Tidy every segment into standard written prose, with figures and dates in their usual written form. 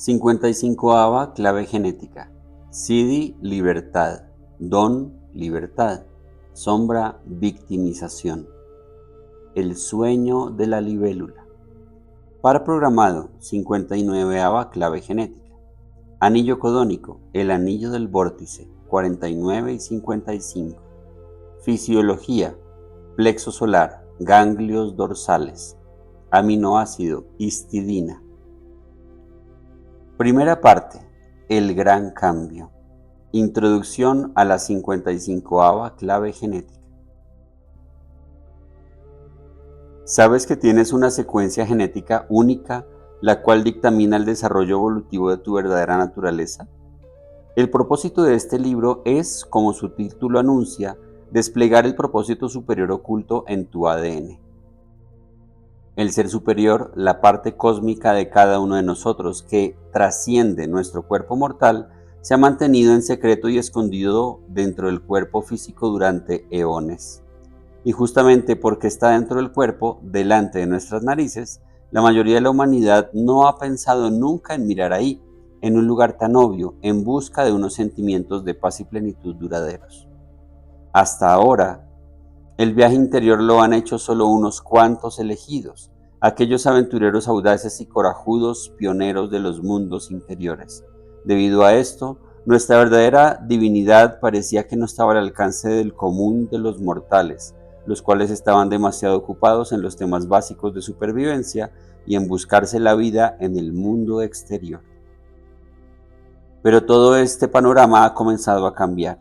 55ª clave genética. Siddhi, libertad. Don, libertad. Sombra, victimización. El sueño de la libélula. Par programado, 59ª clave genética. Anillo codónico, el anillo del vórtice, 49 y 55. Fisiología, plexo solar, ganglios dorsales. Aminoácido, histidina. Primera parte, el gran cambio. Introducción a la 55ª clave genética. ¿Sabes que tienes una secuencia genética única, la cual dictamina el desarrollo evolutivo de tu verdadera naturaleza? El propósito de este libro es, como su título anuncia, desplegar el propósito superior oculto en tu ADN. El ser superior, la parte cósmica de cada uno de nosotros que trasciende nuestro cuerpo mortal, se ha mantenido en secreto y escondido dentro del cuerpo físico durante eones. Y justamente porque está dentro del cuerpo, delante de nuestras narices, la mayoría de la humanidad no ha pensado nunca en mirar ahí, en un lugar tan obvio, en busca de unos sentimientos de paz y plenitud duraderos. Hasta ahora, el viaje interior lo han hecho solo unos cuantos elegidos, aquellos aventureros audaces y corajudos pioneros de los mundos interiores. Debido a esto, nuestra verdadera divinidad parecía que no estaba al alcance del común de los mortales, los cuales estaban demasiado ocupados en los temas básicos de supervivencia y en buscarse la vida en el mundo exterior. Pero todo este panorama ha comenzado a cambiar.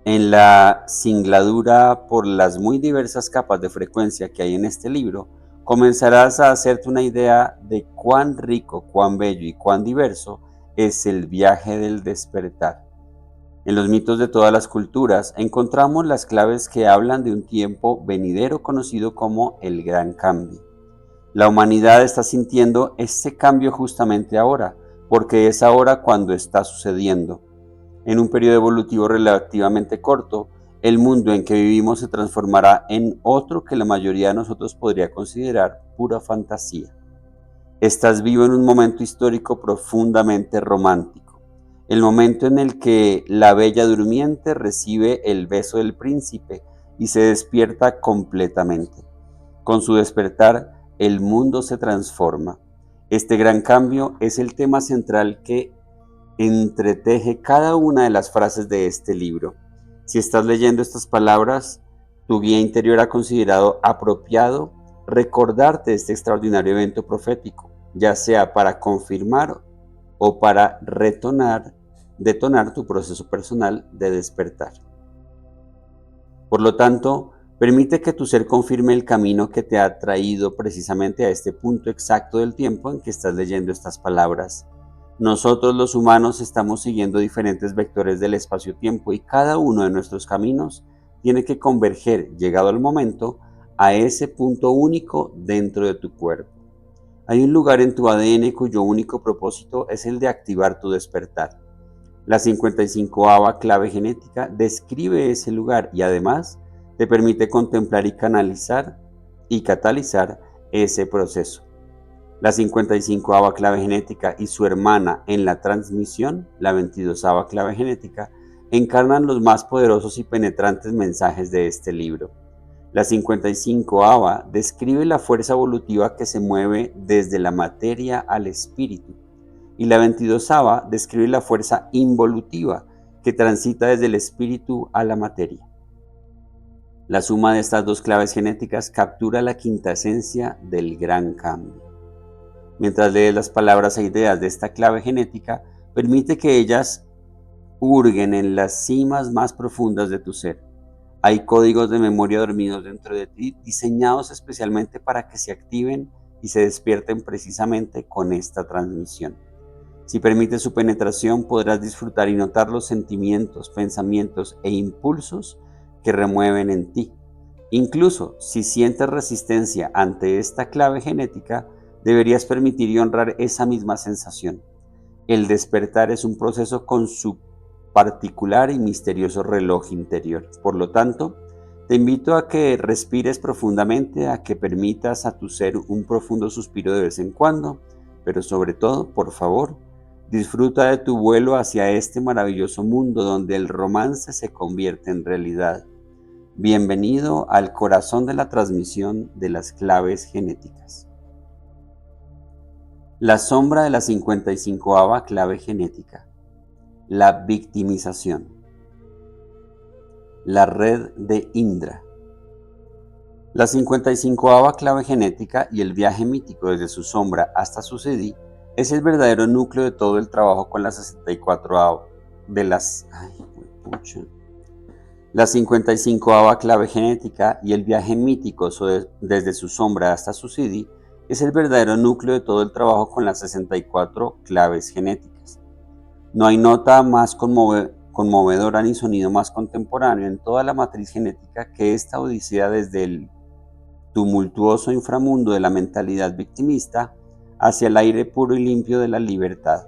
En la singladura por las muy diversas capas de frecuencia que hay en este libro, comenzarás a hacerte una idea de cuán rico, cuán bello y cuán diverso es el viaje del despertar. En los mitos de todas las culturas encontramos las claves que hablan de un tiempo venidero conocido como el Gran Cambio. La humanidad está sintiendo este cambio justamente ahora, porque es ahora cuando está sucediendo. En un periodo evolutivo relativamente corto, el mundo en que vivimos se transformará en otro que la mayoría de nosotros podría considerar pura fantasía. Estás vivo en un momento histórico profundamente romántico, el momento en el que la bella durmiente recibe el beso del príncipe y se despierta completamente. Con su despertar, el mundo se transforma. Este gran cambio es el tema central que entreteje cada una de las frases de este libro. Si estás leyendo estas palabras, tu guía interior ha considerado apropiado recordarte este extraordinario evento profético, ya sea para confirmar o para detonar tu proceso personal de despertar. Por lo tanto, permite que tu ser confirme el camino que te ha traído precisamente a este punto exacto del tiempo en que estás leyendo estas palabras. Nosotros los humanos estamos siguiendo diferentes vectores del espacio-tiempo y cada uno de nuestros caminos tiene que converger, llegado el momento, a ese punto único dentro de tu cuerpo. Hay un lugar en tu ADN cuyo único propósito es el de activar tu despertar. La 55ª clave genética describe ese lugar y además te permite contemplar y canalizar y catalizar ese proceso. La 55ª clave genética y su hermana en la transmisión, la 22ª clave genética, encarnan los más poderosos y penetrantes mensajes de este libro. La 55ª describe la fuerza evolutiva que se mueve desde la materia al espíritu, y la 22ª describe la fuerza involutiva que transita desde el espíritu a la materia. La suma de estas dos claves genéticas captura la quinta esencia del gran cambio. Mientras lees las palabras e ideas de esta clave genética, permite que ellas hurguen en las cimas más profundas de tu ser. Hay códigos de memoria dormidos dentro de ti, diseñados especialmente para que se activen y se despierten precisamente con esta transmisión. Si permites su penetración, podrás disfrutar y notar los sentimientos, pensamientos e impulsos que remueven en ti. Incluso si sientes resistencia ante esta clave genética, deberías permitir y honrar esa misma sensación. El despertar es un proceso con su particular y misterioso reloj interior. Por lo tanto, te invito a que respires profundamente, a que permitas a tu ser un profundo suspiro de vez en cuando, pero sobre todo, por favor, Disfruta de tu vuelo hacia este maravilloso mundo donde el romance se convierte en realidad. Bienvenido al corazón de la transmisión de las claves genéticas. La sombra de la 55ª clave genética. La victimización. La red de Indra. La 55ª clave genética y el viaje mítico desde su sombra hasta su Siddhi es el verdadero núcleo de todo el trabajo con las 64 de las... La 55ª clave genética y el viaje mítico desde su sombra hasta su Siddhi es el verdadero núcleo de todo el trabajo con las 64 claves genéticas. No hay nota más conmovedora ni sonido más contemporáneo en toda la matriz genética que esta odisea desde el tumultuoso inframundo de la mentalidad victimista hacia el aire puro y limpio de la libertad.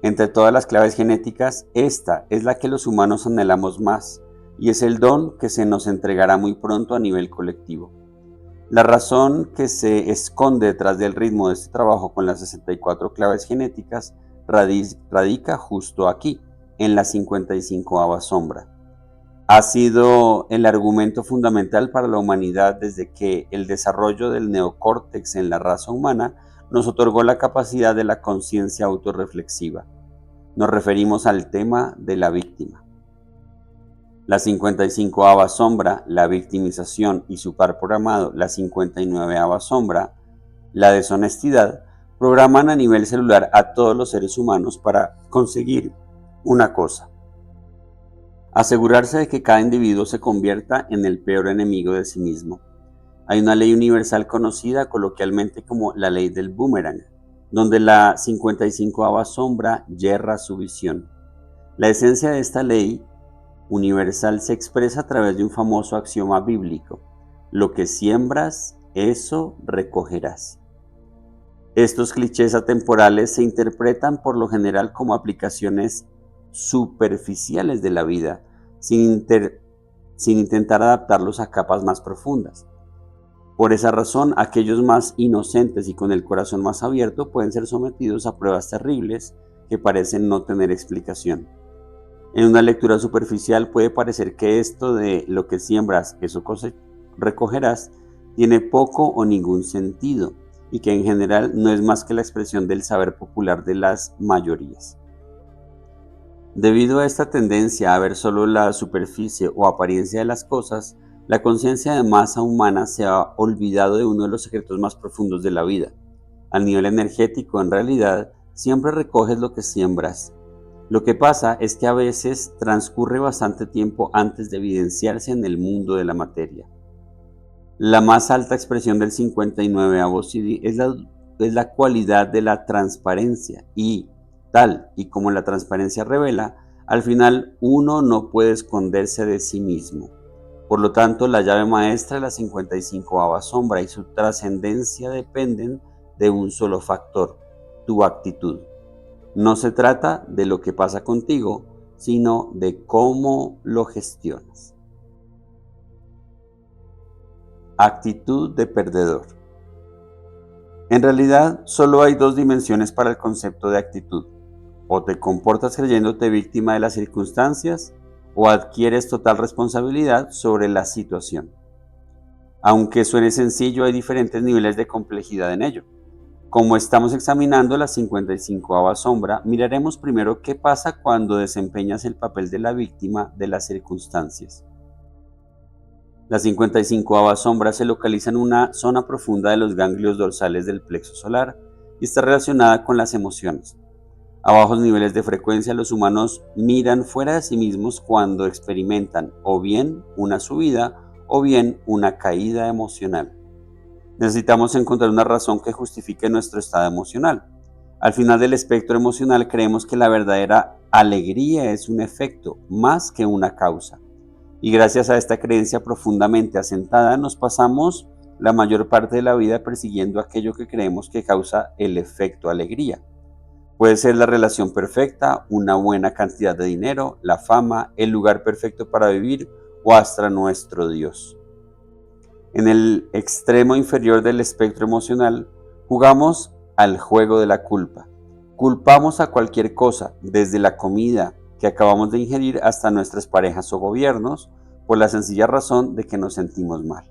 Entre todas las claves genéticas, esta es la que los humanos anhelamos más, y es el don que se nos entregará muy pronto a nivel colectivo. La razón que se esconde detrás del ritmo de este trabajo con las 64 claves genéticas radica justo aquí, en la 55ª sombra. Ha sido el argumento fundamental para la humanidad desde que el desarrollo del neocórtex en la raza humana nos otorgó la capacidad de la conciencia autorreflexiva. Nos referimos al tema de la víctima. La 55ª sombra, la victimización, y su par programado, la 59ª sombra, la deshonestidad, programan a nivel celular a todos los seres humanos para conseguir una cosa: asegurarse de que cada individuo se convierta en el peor enemigo de sí mismo. Hay una ley universal conocida coloquialmente como la ley del boomerang, donde la 55ª sombra yerra su visión. La esencia de esta ley universal se expresa a través de un famoso axioma bíblico: lo que siembras, eso recogerás. Estos clichés atemporales se interpretan por lo general como aplicaciones superficiales de la vida, sin intentar adaptarlos a capas más profundas. Por esa razón, aquellos más inocentes y con el corazón más abierto pueden ser sometidos a pruebas terribles que parecen no tener explicación. En una lectura superficial puede parecer que esto de lo que siembras, eso recogerás, tiene poco o ningún sentido, y que en general no es más que la expresión del saber popular de las mayorías. Debido a esta tendencia a ver solo la superficie o apariencia de las cosas, la conciencia de masa humana se ha olvidado de uno de los secretos más profundos de la vida. Al nivel energético, en realidad, siempre recoges lo que siembras. Lo que pasa es que a veces transcurre bastante tiempo antes de evidenciarse en el mundo de la materia. La más alta expresión del 59º Siddhi es la cualidad de la transparencia, y tal y como la transparencia revela, al final uno no puede esconderse de sí mismo. Por lo tanto, la llave maestra de la 55ª sombra y su trascendencia dependen de un solo factor: tu actitud. No se trata de lo que pasa contigo, sino de cómo lo gestionas. Actitud de perdedor. En realidad, solo hay dos dimensiones para el concepto de actitud: o te comportas creyéndote víctima de las circunstancias, o adquieres total responsabilidad sobre la situación. Aunque suene sencillo, hay diferentes niveles de complejidad en ello. Como estamos examinando la 55ª sombra, miraremos primero qué pasa cuando desempeñas el papel de la víctima de las circunstancias. La 55ª sombra se localiza en una zona profunda de los ganglios dorsales del plexo solar y está relacionada con las emociones. A bajos niveles de frecuencia, los humanos miran fuera de sí mismos cuando experimentan o bien una subida o bien una caída emocional. Necesitamos encontrar una razón que justifique nuestro estado emocional. Al final del espectro emocional, creemos que la verdadera alegría es un efecto más que una causa. Y gracias a esta creencia profundamente asentada, nos pasamos la mayor parte de la vida persiguiendo aquello que creemos que causa el efecto alegría. Puede ser la relación perfecta, una buena cantidad de dinero, la fama, el lugar perfecto para vivir o hasta nuestro Dios. En el extremo inferior del espectro emocional, jugamos al juego de la culpa. Culpamos a cualquier cosa, desde la comida que acabamos de ingerir hasta nuestras parejas o gobiernos, por la sencilla razón de que nos sentimos mal.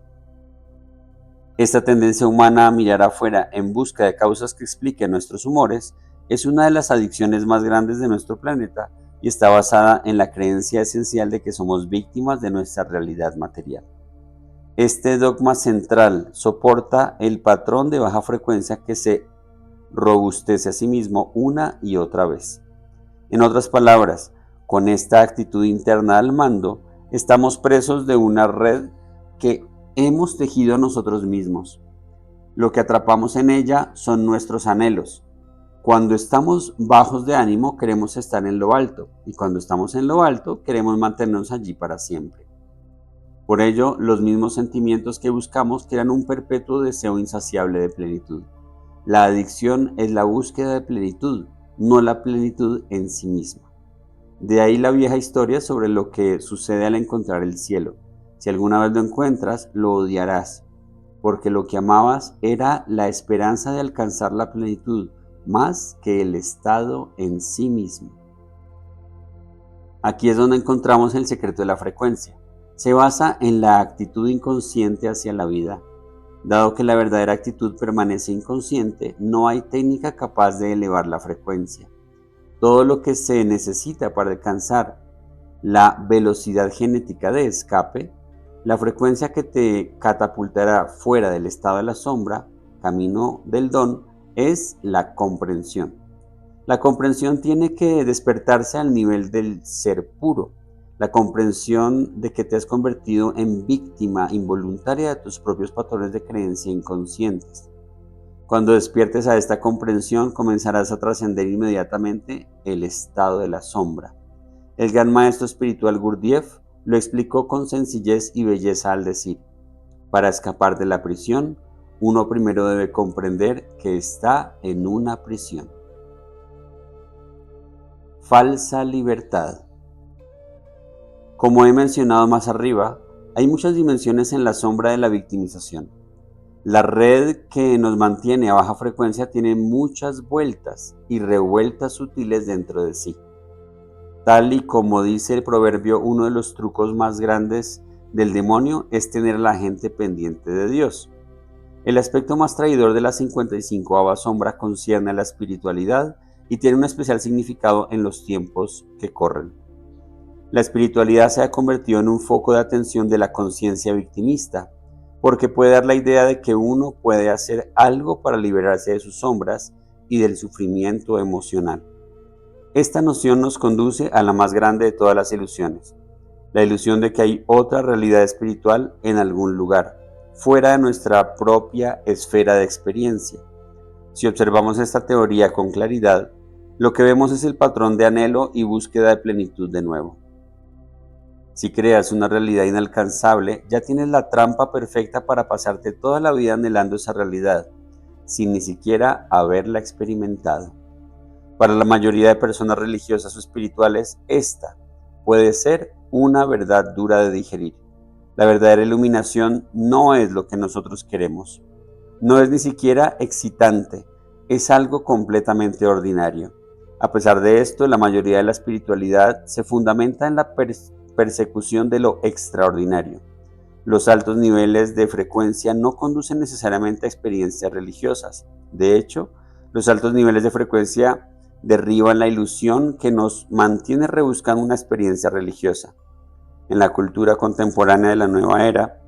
Esta tendencia humana a mirar afuera en busca de causas que expliquen nuestros humores es una de las adicciones más grandes de nuestro planeta y está basada en la creencia esencial de que somos víctimas de nuestra realidad material. Este dogma central soporta el patrón de baja frecuencia que se robustece a sí mismo una y otra vez. En otras palabras, con esta actitud interna al mando, estamos presos de una red que hemos tejido nosotros mismos. Lo que atrapamos en ella son nuestros anhelos. Cuando estamos bajos de ánimo queremos estar en lo alto y cuando estamos en lo alto queremos mantenernos allí para siempre. Por ello, los mismos sentimientos que buscamos crean un perpetuo deseo insaciable de plenitud. La adicción es la búsqueda de plenitud, no la plenitud en sí misma. De ahí la vieja historia sobre lo que sucede al encontrar el cielo. Si alguna vez lo encuentras, lo odiarás, porque lo que amabas era la esperanza de alcanzar la plenitud, más que el estado en sí mismo. Aquí es donde encontramos el secreto de la frecuencia. Se basa en la actitud inconsciente hacia la vida. Dado que la verdadera actitud permanece inconsciente, no hay técnica capaz de elevar la frecuencia. Todo lo que se necesita para alcanzar la velocidad genética de escape, la frecuencia que te catapultará fuera del estado de la sombra, camino del don, es la comprensión. La comprensión tiene que despertarse al nivel del ser puro, la comprensión de que te has convertido en víctima involuntaria de tus propios patrones de creencia inconscientes. Cuando despiertes a esta comprensión, comenzarás a trascender inmediatamente el estado de la sombra. El gran maestro espiritual Gurdjieff lo explicó con sencillez y belleza al decir: para escapar de la prisión, uno primero debe comprender que está en una prisión. Falsa libertad. Como he mencionado más arriba, hay muchas dimensiones en la sombra de la victimización. La red que nos mantiene a baja frecuencia tiene muchas vueltas y revueltas sutiles dentro de sí. Tal y como dice el proverbio, uno de los trucos más grandes del demonio es tener a la gente pendiente de Dios. El aspecto más traidor de la 55ª sombra concierne a la espiritualidad y tiene un especial significado en los tiempos que corren. La espiritualidad se ha convertido en un foco de atención de la conciencia victimista, porque puede dar la idea de que uno puede hacer algo para liberarse de sus sombras y del sufrimiento emocional. Esta noción nos conduce a la más grande de todas las ilusiones, la ilusión de que hay otra realidad espiritual en algún lugar, fuera de nuestra propia esfera de experiencia. Si observamos esta teoría con claridad, lo que vemos es el patrón de anhelo y búsqueda de plenitud de nuevo. Si creas una realidad inalcanzable, ya tienes la trampa perfecta para pasarte toda la vida anhelando esa realidad, sin ni siquiera haberla experimentado. Para la mayoría de personas religiosas o espirituales, esta puede ser una verdad dura de digerir. La verdadera iluminación no es lo que nosotros queremos. No es ni siquiera excitante, es algo completamente ordinario. A pesar de esto, la mayoría de la espiritualidad se fundamenta en la persecución de lo extraordinario. Los altos niveles de frecuencia no conducen necesariamente a experiencias religiosas. De hecho, los altos niveles de frecuencia derriban la ilusión que nos mantiene rebuscando una experiencia religiosa. En la cultura contemporánea de la nueva era,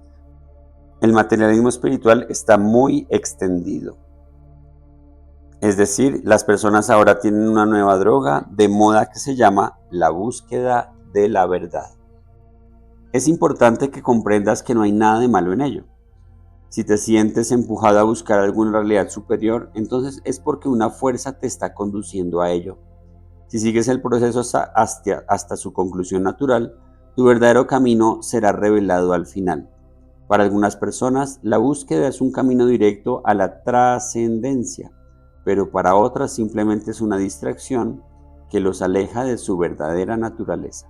el materialismo espiritual está muy extendido. Es decir, las personas ahora tienen una nueva droga de moda que se llama la búsqueda de la verdad. Es importante que comprendas que no hay nada de malo en ello. Si te sientes empujado a buscar alguna realidad superior, entonces es porque una fuerza te está conduciendo a ello. Si sigues el proceso hasta su conclusión natural, tu verdadero camino será revelado al final. Para algunas personas, la búsqueda es un camino directo a la trascendencia, pero para otras simplemente es una distracción que los aleja de su verdadera naturaleza.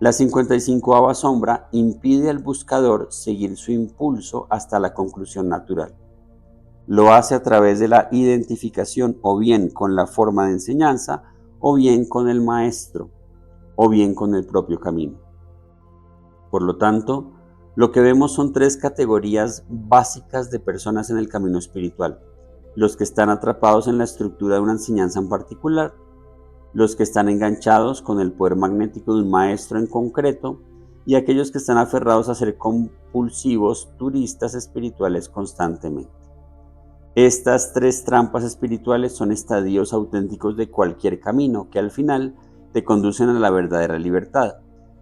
La 55ª sombra impide al buscador seguir su impulso hasta la conclusión natural. Lo hace a través de la identificación o bien con la forma de enseñanza, o bien con el maestro, o bien con el propio camino. Por lo tanto, lo que vemos son tres categorías básicas de personas en el camino espiritual: los que están atrapados en la estructura de una enseñanza en particular, los que están enganchados con el poder magnético de un maestro en concreto, y aquellos que están aferrados a ser compulsivos turistas espirituales constantemente. Estas tres trampas espirituales son estadios auténticos de cualquier camino que al final te conducen a la verdadera libertad,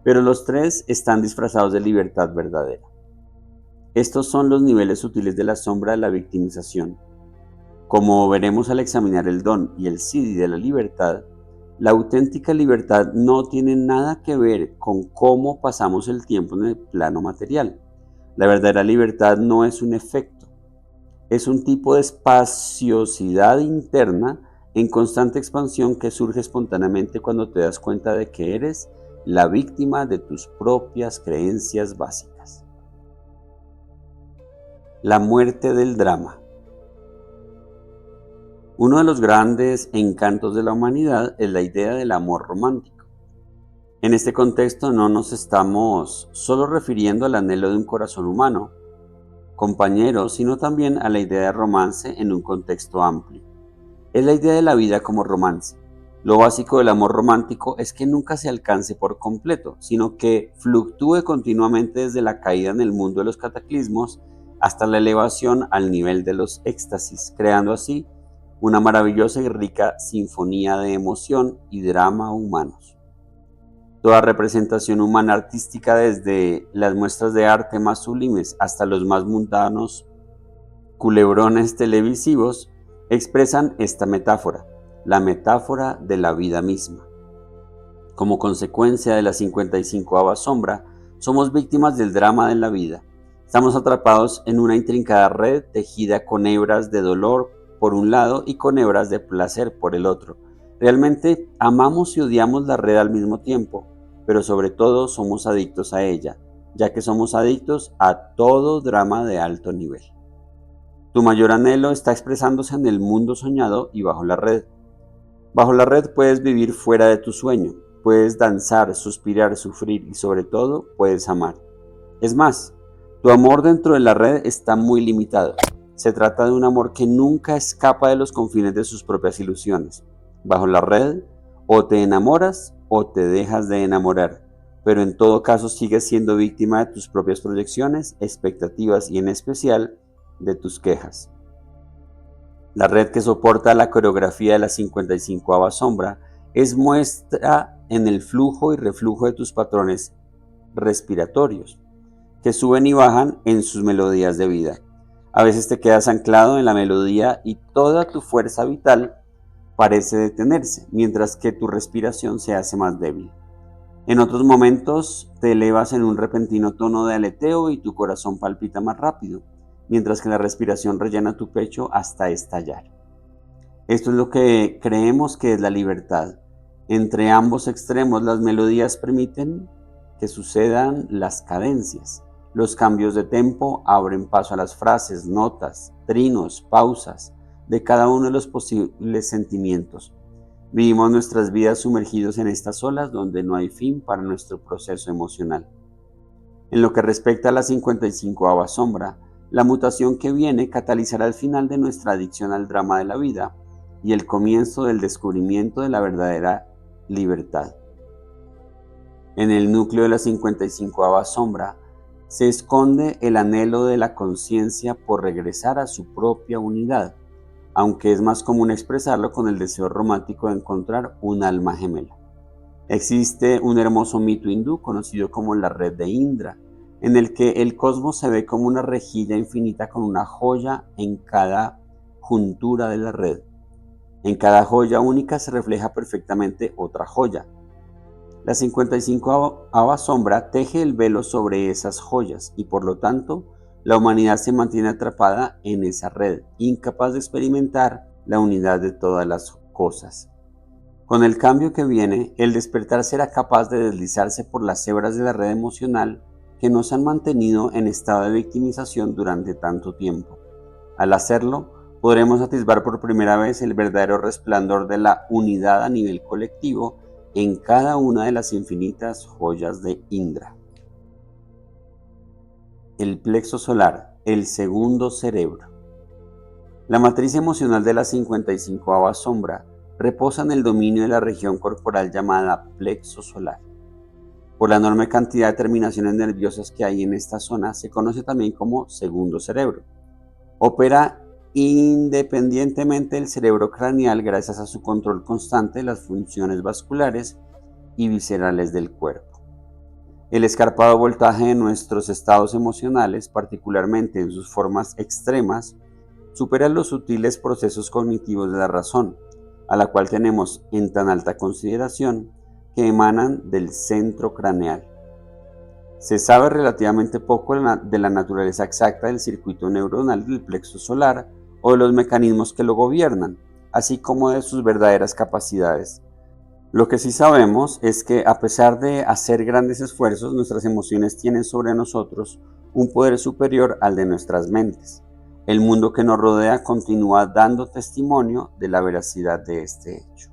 pero los tres están disfrazados de libertad verdadera. Estos son los niveles sutiles de la sombra de la victimización. Como veremos al examinar el don y el siddhi de la libertad, la auténtica libertad no tiene nada que ver con cómo pasamos el tiempo en el plano material. La verdadera libertad no es un efecto, es un tipo de espaciosidad interna en constante expansión que surge espontáneamente cuando te das cuenta de que eres la víctima de tus propias creencias básicas. La muerte del drama. Uno de los grandes encantos de la humanidad es la idea del amor romántico. En este contexto no nos estamos solo refiriendo al anhelo de un corazón humano, compañero, sino también a la idea de romance en un contexto amplio. Es la idea de la vida como romance. Lo básico del amor romántico es que nunca se alcance por completo, sino que fluctúe continuamente desde la caída en el mundo de los cataclismos hasta la elevación al nivel de los éxtasis, creando así una maravillosa y rica sinfonía de emoción y drama humanos. Toda representación humana artística, desde las muestras de arte más sublimes hasta los más mundanos culebrones televisivos, expresan esta metáfora, la metáfora de la vida misma. Como consecuencia de la 55ª sombra, somos víctimas del drama de la vida. Estamos atrapados en una intrincada red tejida con hebras de dolor por un lado y con hebras de placer por el otro. Realmente amamos y odiamos la red al mismo tiempo, pero sobre todo somos adictos a ella, ya que somos adictos a todo drama de alto nivel. Tu mayor anhelo está expresándose en el mundo soñado y bajo la red. Bajo la red puedes vivir fuera de tu sueño, puedes danzar, suspirar, sufrir y sobre todo puedes amar. Es más, tu amor dentro de la red está muy limitado. Se trata de un amor que nunca escapa de los confines de sus propias ilusiones. Bajo la red, o te enamoras o te dejas de enamorar, pero en todo caso sigues siendo víctima de tus propias proyecciones, expectativas y en especial de tus quejas. La red que soporta la coreografía de la 55ª sombra es muestra en el flujo y reflujo de tus patrones respiratorios, que suben y bajan en sus melodías de vida. A veces te quedas anclado en la melodía y toda tu fuerza vital parece detenerse, mientras que tu respiración se hace más débil. En otros momentos te elevas en un repentino tono de aleteo y tu corazón palpita más rápido, mientras que la respiración rellena tu pecho hasta estallar. Esto es lo que creemos que es la libertad. Entre ambos extremos, las melodías permiten que sucedan las cadencias. Los cambios de tempo abren paso a las frases, notas, trinos, pausas de cada uno de los posibles sentimientos. Vivimos nuestras vidas sumergidos en estas olas donde no hay fin para nuestro proceso emocional. En lo que respecta a la 55ª sombra, la mutación que viene catalizará el final de nuestra adicción al drama de la vida y el comienzo del descubrimiento de la verdadera libertad. En el núcleo de la 55ª sombra se esconde el anhelo de la conciencia por regresar a su propia unidad, aunque es más común expresarlo con el deseo romántico de encontrar un alma gemela. Existe un hermoso mito hindú conocido como la red de Indra, en el que el cosmos se ve como una rejilla infinita con una joya en cada juntura de la red. En cada joya única se refleja perfectamente otra joya. La 55ª sombra teje el velo sobre esas joyas y por lo tanto la humanidad se mantiene atrapada en esa red, incapaz de experimentar la unidad de todas las cosas. Con el cambio que viene, el despertar será capaz de deslizarse por las hebras de la red emocional que nos han mantenido en estado de victimización durante tanto tiempo. Al hacerlo, podremos atisbar por primera vez el verdadero resplandor de la unidad a nivel colectivo en cada una de las infinitas joyas de Indra. El plexo solar, el segundo cerebro. La matriz emocional de la 55ª sombra reposa en el dominio de la región corporal llamada plexo solar. Por la enorme cantidad de terminaciones nerviosas que hay en esta zona, se conoce también como segundo cerebro. Opera independientemente del cerebro craneal gracias a su control constante de las funciones vasculares y viscerales del cuerpo. El escarpado voltaje de nuestros estados emocionales, particularmente en sus formas extremas, supera los sutiles procesos cognitivos de la razón, a la cual tenemos en tan alta consideración, que emanan del centro craneal. Se sabe relativamente poco de la naturaleza exacta del circuito neuronal del plexo solar o de los mecanismos que lo gobiernan, así como de sus verdaderas capacidades. Lo que sí sabemos es que, a pesar de hacer grandes esfuerzos, nuestras emociones tienen sobre nosotros un poder superior al de nuestras mentes. El mundo que nos rodea continúa dando testimonio de la veracidad de este hecho.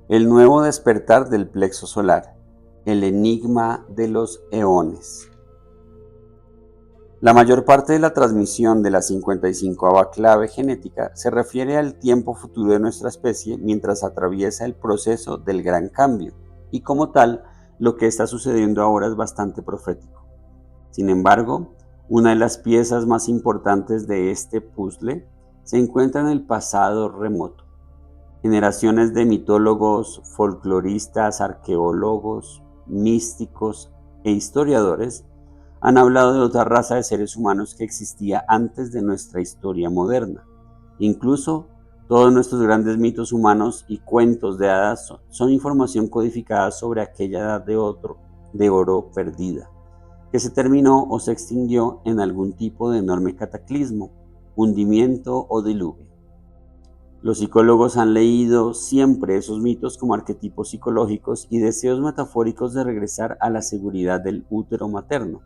El nuevo despertar del plexo solar, el enigma de los eones. La mayor parte de la transmisión de la 55ª clave genética se refiere al tiempo futuro de nuestra especie mientras atraviesa el proceso del gran cambio, y como tal, lo que está sucediendo ahora es bastante profético. Sin embargo, una de las piezas más importantes de este puzzle se encuentra en el pasado remoto. Generaciones de mitólogos, folcloristas, arqueólogos, místicos e historiadores han hablado de otra raza de seres humanos que existía antes de nuestra historia moderna. Incluso todos nuestros grandes mitos humanos y cuentos de hadas son información codificada sobre aquella edad de oro perdida, que se terminó o se extinguió en algún tipo de enorme cataclismo, hundimiento o diluvio. Los psicólogos han leído siempre esos mitos como arquetipos psicológicos y deseos metafóricos de regresar a la seguridad del útero materno.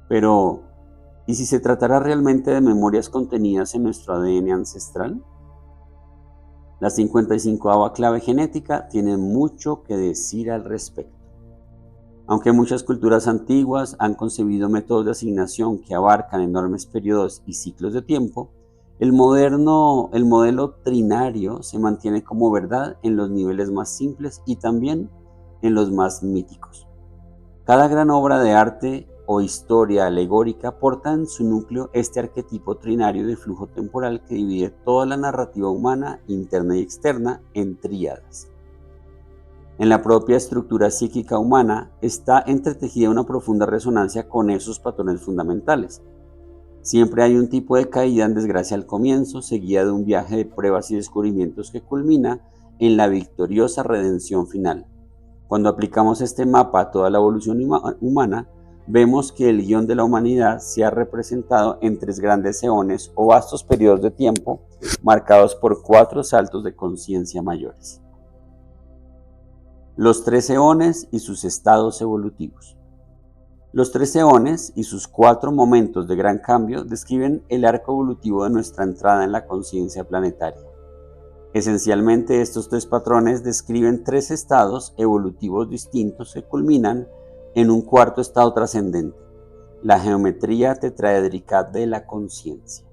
Pero, ¿y si se tratara realmente de memorias contenidas en nuestro ADN ancestral? La 55ª clave genética tiene mucho que decir al respecto. Aunque muchas culturas antiguas han concebido métodos de asignación que abarcan enormes periodos y ciclos de tiempo, el modelo trinario se mantiene como verdad en los niveles más simples y también en los más míticos. Cada gran obra de arte o historia alegórica porta en su núcleo este arquetipo trinario de flujo temporal que divide toda la narrativa humana, interna y externa, en tríadas. En la propia estructura psíquica humana está entretejida una profunda resonancia con esos patrones fundamentales. Siempre hay un tipo de caída en desgracia al comienzo, seguida de un viaje de pruebas y descubrimientos que culmina en la victoriosa redención final. Cuando aplicamos este mapa a toda la evolución humana, vemos que el guión de la humanidad se ha representado en 3 grandes eones o vastos periodos de tiempo marcados por 4 saltos de conciencia mayores. Los 3 eones y sus estados evolutivos. Los 3 eones y sus 4 momentos de gran cambio describen el arco evolutivo de nuestra entrada en la conciencia planetaria. Esencialmente, estos 3 patrones describen 3 estados evolutivos distintos que culminan en un 4.º estado trascendente, la geometría tetraédrica de la conciencia.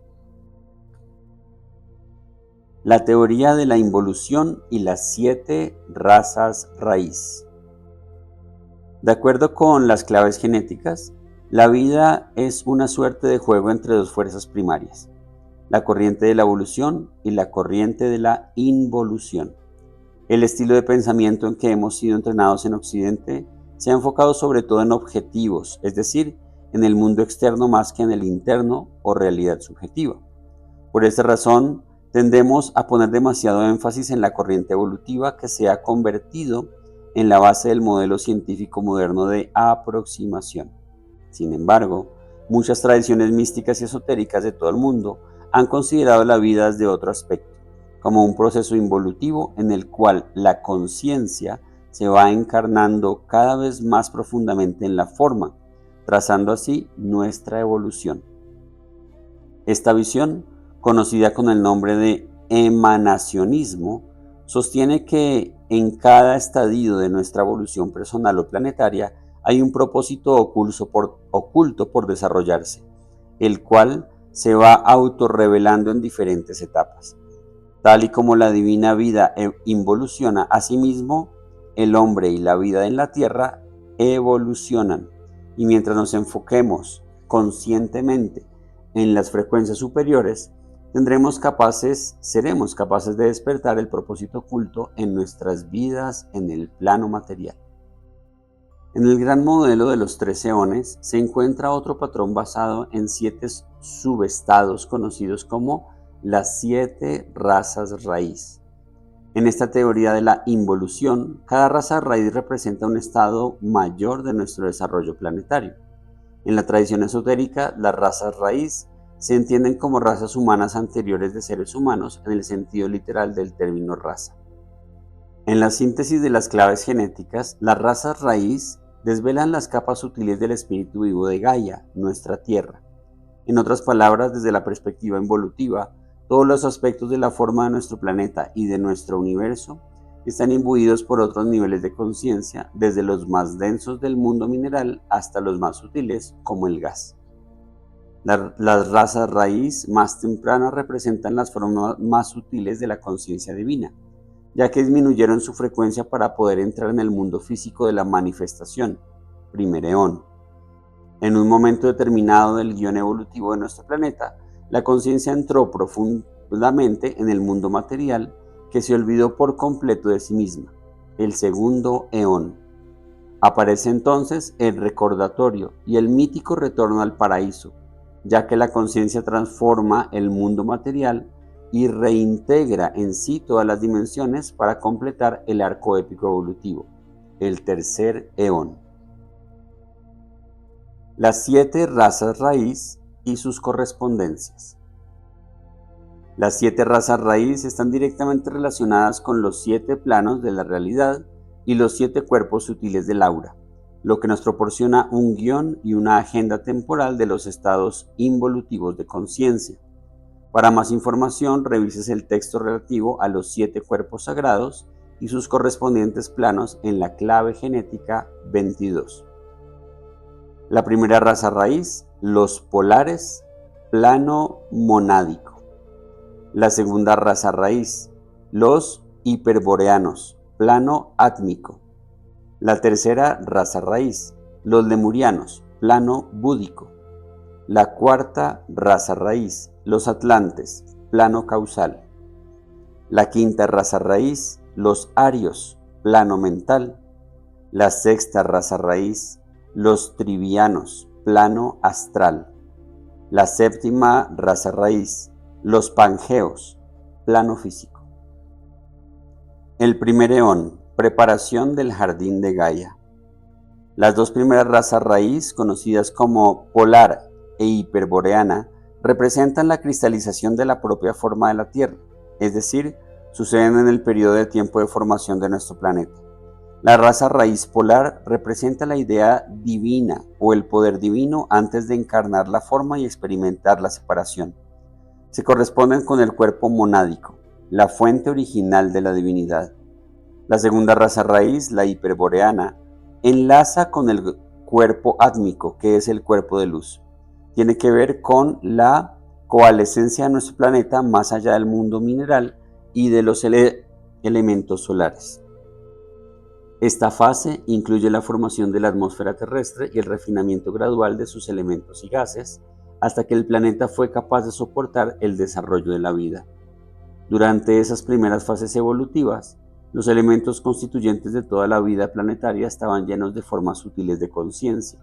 La teoría de la involución y las 7 razas raíz. De acuerdo con las claves genéticas, la vida es una suerte de juego entre 2 fuerzas primarias, la corriente de la evolución y la corriente de la involución. El estilo de pensamiento en que hemos sido entrenados en Occidente se ha enfocado sobre todo en objetivos, es decir, en el mundo externo más que en el interno o realidad subjetiva. Por esta razón, tendemos a poner demasiado énfasis en la corriente evolutiva que se ha convertido en la base del modelo científico moderno de aproximación. Sin embargo, muchas tradiciones místicas y esotéricas de todo el mundo han considerado la vida desde otro aspecto, como un proceso involutivo en el cual la conciencia se va encarnando cada vez más profundamente en la forma, trazando así nuestra evolución. Esta visión, conocida con el nombre de emanacionismo, sostiene que en cada estadio de nuestra evolución personal o planetaria hay un propósito oculto por desarrollarse, el cual se va autorrevelando en diferentes etapas. Tal y como la divina vida involuciona, asimismo, el hombre y la vida en la tierra evolucionan. Y mientras nos enfoquemos conscientemente en las frecuencias superiores, seremos capaces de despertar el propósito oculto en nuestras vidas en el plano material. En el gran modelo de los 13 eones se encuentra otro patrón basado en 7 subestados conocidos como las 7 razas raíz. En esta teoría de la involución, cada raza raíz representa un estado mayor de nuestro desarrollo planetario. En la tradición esotérica, las razas raíz se entienden como razas humanas anteriores de seres humanos en el sentido literal del término raza. En la síntesis de las claves genéticas, las razas raíz desvelan las capas sutiles del espíritu vivo de Gaia, nuestra Tierra. En otras palabras, desde la perspectiva involutiva, todos los aspectos de la forma de nuestro planeta y de nuestro universo están imbuidos por otros niveles de conciencia, desde los más densos del mundo mineral hasta los más sutiles, como el gas. Las razas raíz más tempranas representan las formas más sutiles de la conciencia divina, ya que disminuyeron su frecuencia para poder entrar en el mundo físico de la manifestación, primer eón. En un momento determinado del guión evolutivo de nuestro planeta, la conciencia entró profundamente en el mundo material que se olvidó por completo de sí misma, el segundo eón. Aparece entonces el recordatorio y el mítico retorno al paraíso, ya que la conciencia transforma el mundo material y reintegra en sí todas las dimensiones para completar el arco épico evolutivo, el tercer eón. Las 7 razas raíz y sus correspondencias. Las 7 razas raíz están directamente relacionadas con los 7 planos de la realidad y los 7 cuerpos sutiles del aura, lo que nos proporciona un guión y una agenda temporal de los estados involutivos de conciencia. Para más información, revises el texto relativo a los 7 cuerpos sagrados y sus correspondientes planos en la clave genética 22. La primera raza raíz, los polares, plano monádico. La segunda raza raíz, los hiperboreanos, plano átmico. La tercera raza raíz, los lemurianos, plano búdico. La cuarta raza raíz, los atlantes, plano causal. La quinta raza raíz, los arios, plano mental. La sexta raza raíz, los trivianos, plano astral. La séptima raza raíz, los pangeos, plano físico. El primer eón, preparación del jardín de Gaia. Las dos primeras razas raíz, conocidas como polar e hiperboreana, representan la cristalización de la propia forma de la Tierra, es decir, suceden en el periodo de tiempo de formación de nuestro planeta. La raza raíz polar representa la idea divina o el poder divino antes de encarnar la forma y experimentar la separación. Se corresponden con el cuerpo monádico, la fuente original de la divinidad. La segunda raza raíz, la hiperboreana, enlaza con el cuerpo átmico, que es el cuerpo de luz. Tiene que ver con la coalescencia de nuestro planeta más allá del mundo mineral y de los elementos solares. Esta fase incluye la formación de la atmósfera terrestre y el refinamiento gradual de sus elementos y gases, hasta que el planeta fue capaz de soportar el desarrollo de la vida. Durante esas primeras fases evolutivas, los elementos constituyentes de toda la vida planetaria estaban llenos de formas sutiles de conciencia.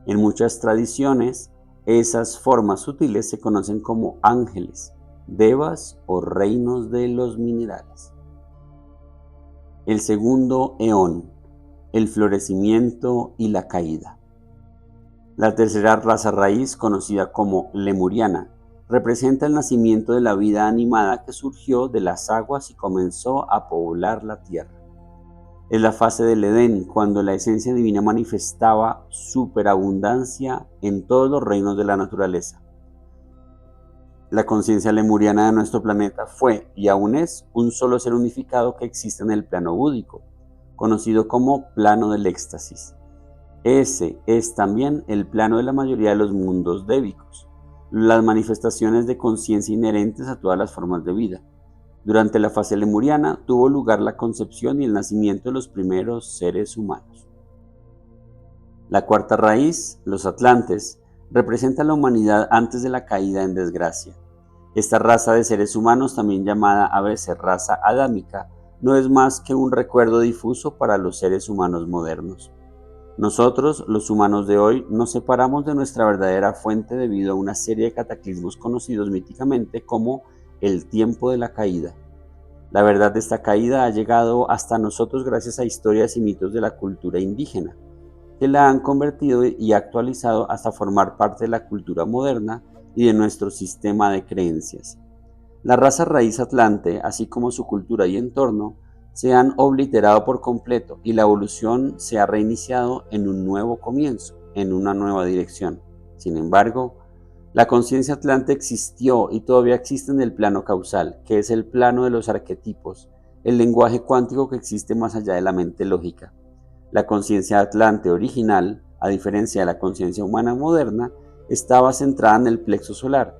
En muchas tradiciones, esas formas sutiles se conocen como ángeles, devas o reinos de los minerales. El segundo eón, el florecimiento y la caída. La tercera raza raíz, conocida como lemuriana, representa el nacimiento de la vida animada que surgió de las aguas y comenzó a poblar la tierra. Es la fase del Edén, cuando la esencia divina manifestaba superabundancia en todos los reinos de la naturaleza. La conciencia lemuriana de nuestro planeta fue y aún es un solo ser unificado que existe en el plano búdico, conocido como plano del éxtasis. Ese es también el plano de la mayoría de los mundos débicos, las manifestaciones de conciencia inherentes a todas las formas de vida. Durante la fase lemuriana tuvo lugar la concepción y el nacimiento de los primeros seres humanos. La cuarta raíz, los atlantes, representa a la humanidad antes de la caída en desgracia. Esta raza de seres humanos, también llamada a veces raza adámica, no es más que un recuerdo difuso para los seres humanos modernos. Nosotros, los humanos de hoy, nos separamos de nuestra verdadera fuente debido a una serie de cataclismos conocidos míticamente como el tiempo de la caída. La verdad de esta caída ha llegado hasta nosotros gracias a historias y mitos de la cultura indígena, que la han convertido y actualizado hasta formar parte de la cultura moderna y de nuestro sistema de creencias. La raza raíz atlante, así como su cultura y entorno, se han obliterado por completo y la evolución se ha reiniciado en un nuevo comienzo, en una nueva dirección. Sin embargo, la conciencia atlante existió y todavía existe en el plano causal, que es el plano de los arquetipos, el lenguaje cuántico que existe más allá de la mente lógica. La conciencia atlante original, a diferencia de la conciencia humana moderna, estaba centrada en el plexo solar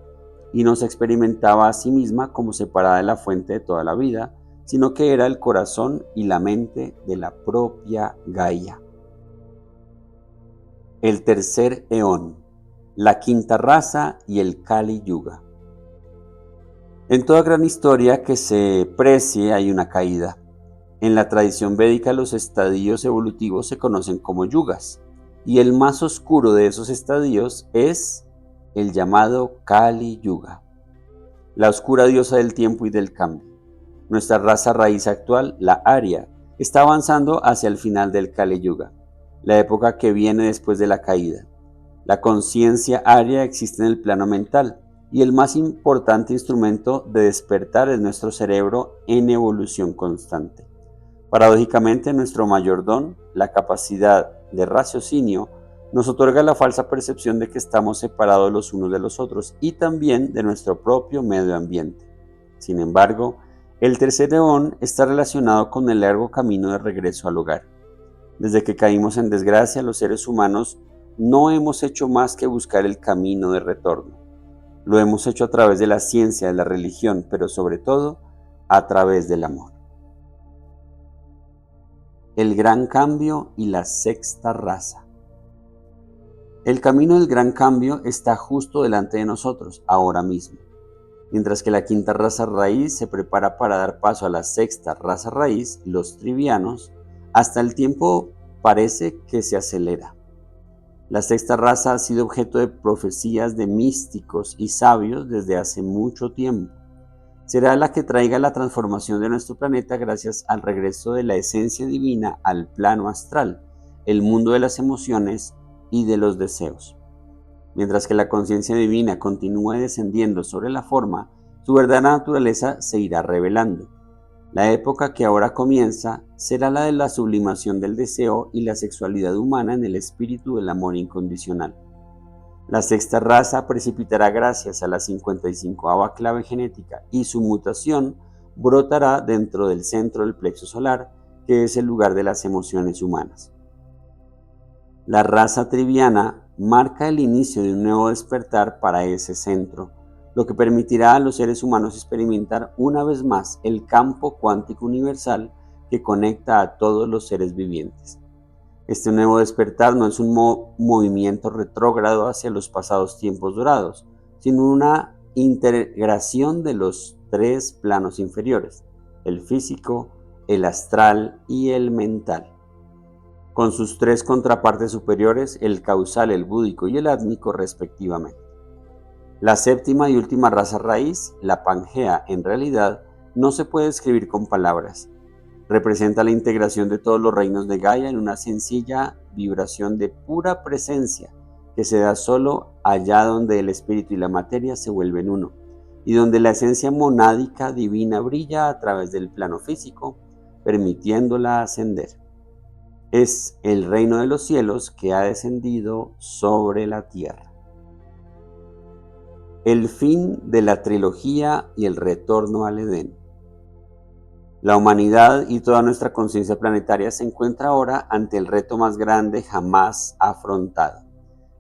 y no se experimentaba a sí misma como separada de la fuente de toda la vida, sino que era el corazón y la mente de la propia Gaia. El tercer eón, la quinta raza y el Kali Yuga. En toda gran historia que se precie hay una caída. En la tradición védica los estadios evolutivos se conocen como yugas, y el más oscuro de esos estadios es el llamado Kali Yuga, la oscura diosa del tiempo y del cambio. Nuestra raza raíz actual, la Arya, está avanzando hacia el final del Kali Yuga, la época que viene después de la caída. La conciencia Arya existe en el plano mental, y el más importante instrumento de despertar es nuestro cerebro en evolución constante. Paradójicamente, nuestro mayor don, la capacidad de raciocinio, nos otorga la falsa percepción de que estamos separados los unos de los otros y también de nuestro propio medio ambiente. Sin embargo, el tercer eón está relacionado con el largo camino de regreso al hogar. Desde que caímos en desgracia, los seres humanos no hemos hecho más que buscar el camino de retorno. Lo hemos hecho a través de la ciencia, de la religión, pero sobre todo a través del amor. El gran cambio y la sexta raza. El camino del gran cambio está justo delante de nosotros, ahora mismo. Mientras que la quinta raza raíz se prepara para dar paso a la sexta raza raíz, los trivianos, hasta el tiempo parece que se acelera. La sexta raza ha sido objeto de profecías de místicos y sabios desde hace mucho tiempo. Será la que traiga la transformación de nuestro planeta gracias al regreso de la esencia divina al plano astral, el mundo de las emociones y de los deseos. Mientras que la conciencia divina continúe descendiendo sobre la forma, su verdadera naturaleza se irá revelando. La época que ahora comienza será la de la sublimación del deseo y la sexualidad humana en el espíritu del amor incondicional. La sexta raza precipitará gracias a la 55ª clave genética y su mutación brotará dentro del centro del plexo solar, que es el lugar de las emociones humanas. La raza triviana marca el inicio de un nuevo despertar para ese centro, lo que permitirá a los seres humanos experimentar una vez más el campo cuántico universal que conecta a todos los seres vivientes. Este nuevo despertar no es un movimiento retrógrado hacia los pasados tiempos dorados, sino una integración de los tres planos inferiores, el físico, el astral y el mental, con sus tres contrapartes superiores, el causal, el búdico y el átmico respectivamente. La séptima y última raza raíz, la Pangea, en realidad no se puede describir con palabras. Representa la integración de todos los reinos de Gaia en una sencilla vibración de pura presencia que se da solo allá donde el espíritu y la materia se vuelven uno, y donde la esencia monádica divina brilla a través del plano físico, permitiéndola ascender. Es el reino de los cielos que ha descendido sobre la tierra. El fin de la trilogía y el retorno al Edén. La humanidad y toda nuestra conciencia planetaria se encuentra ahora ante el reto más grande jamás afrontado,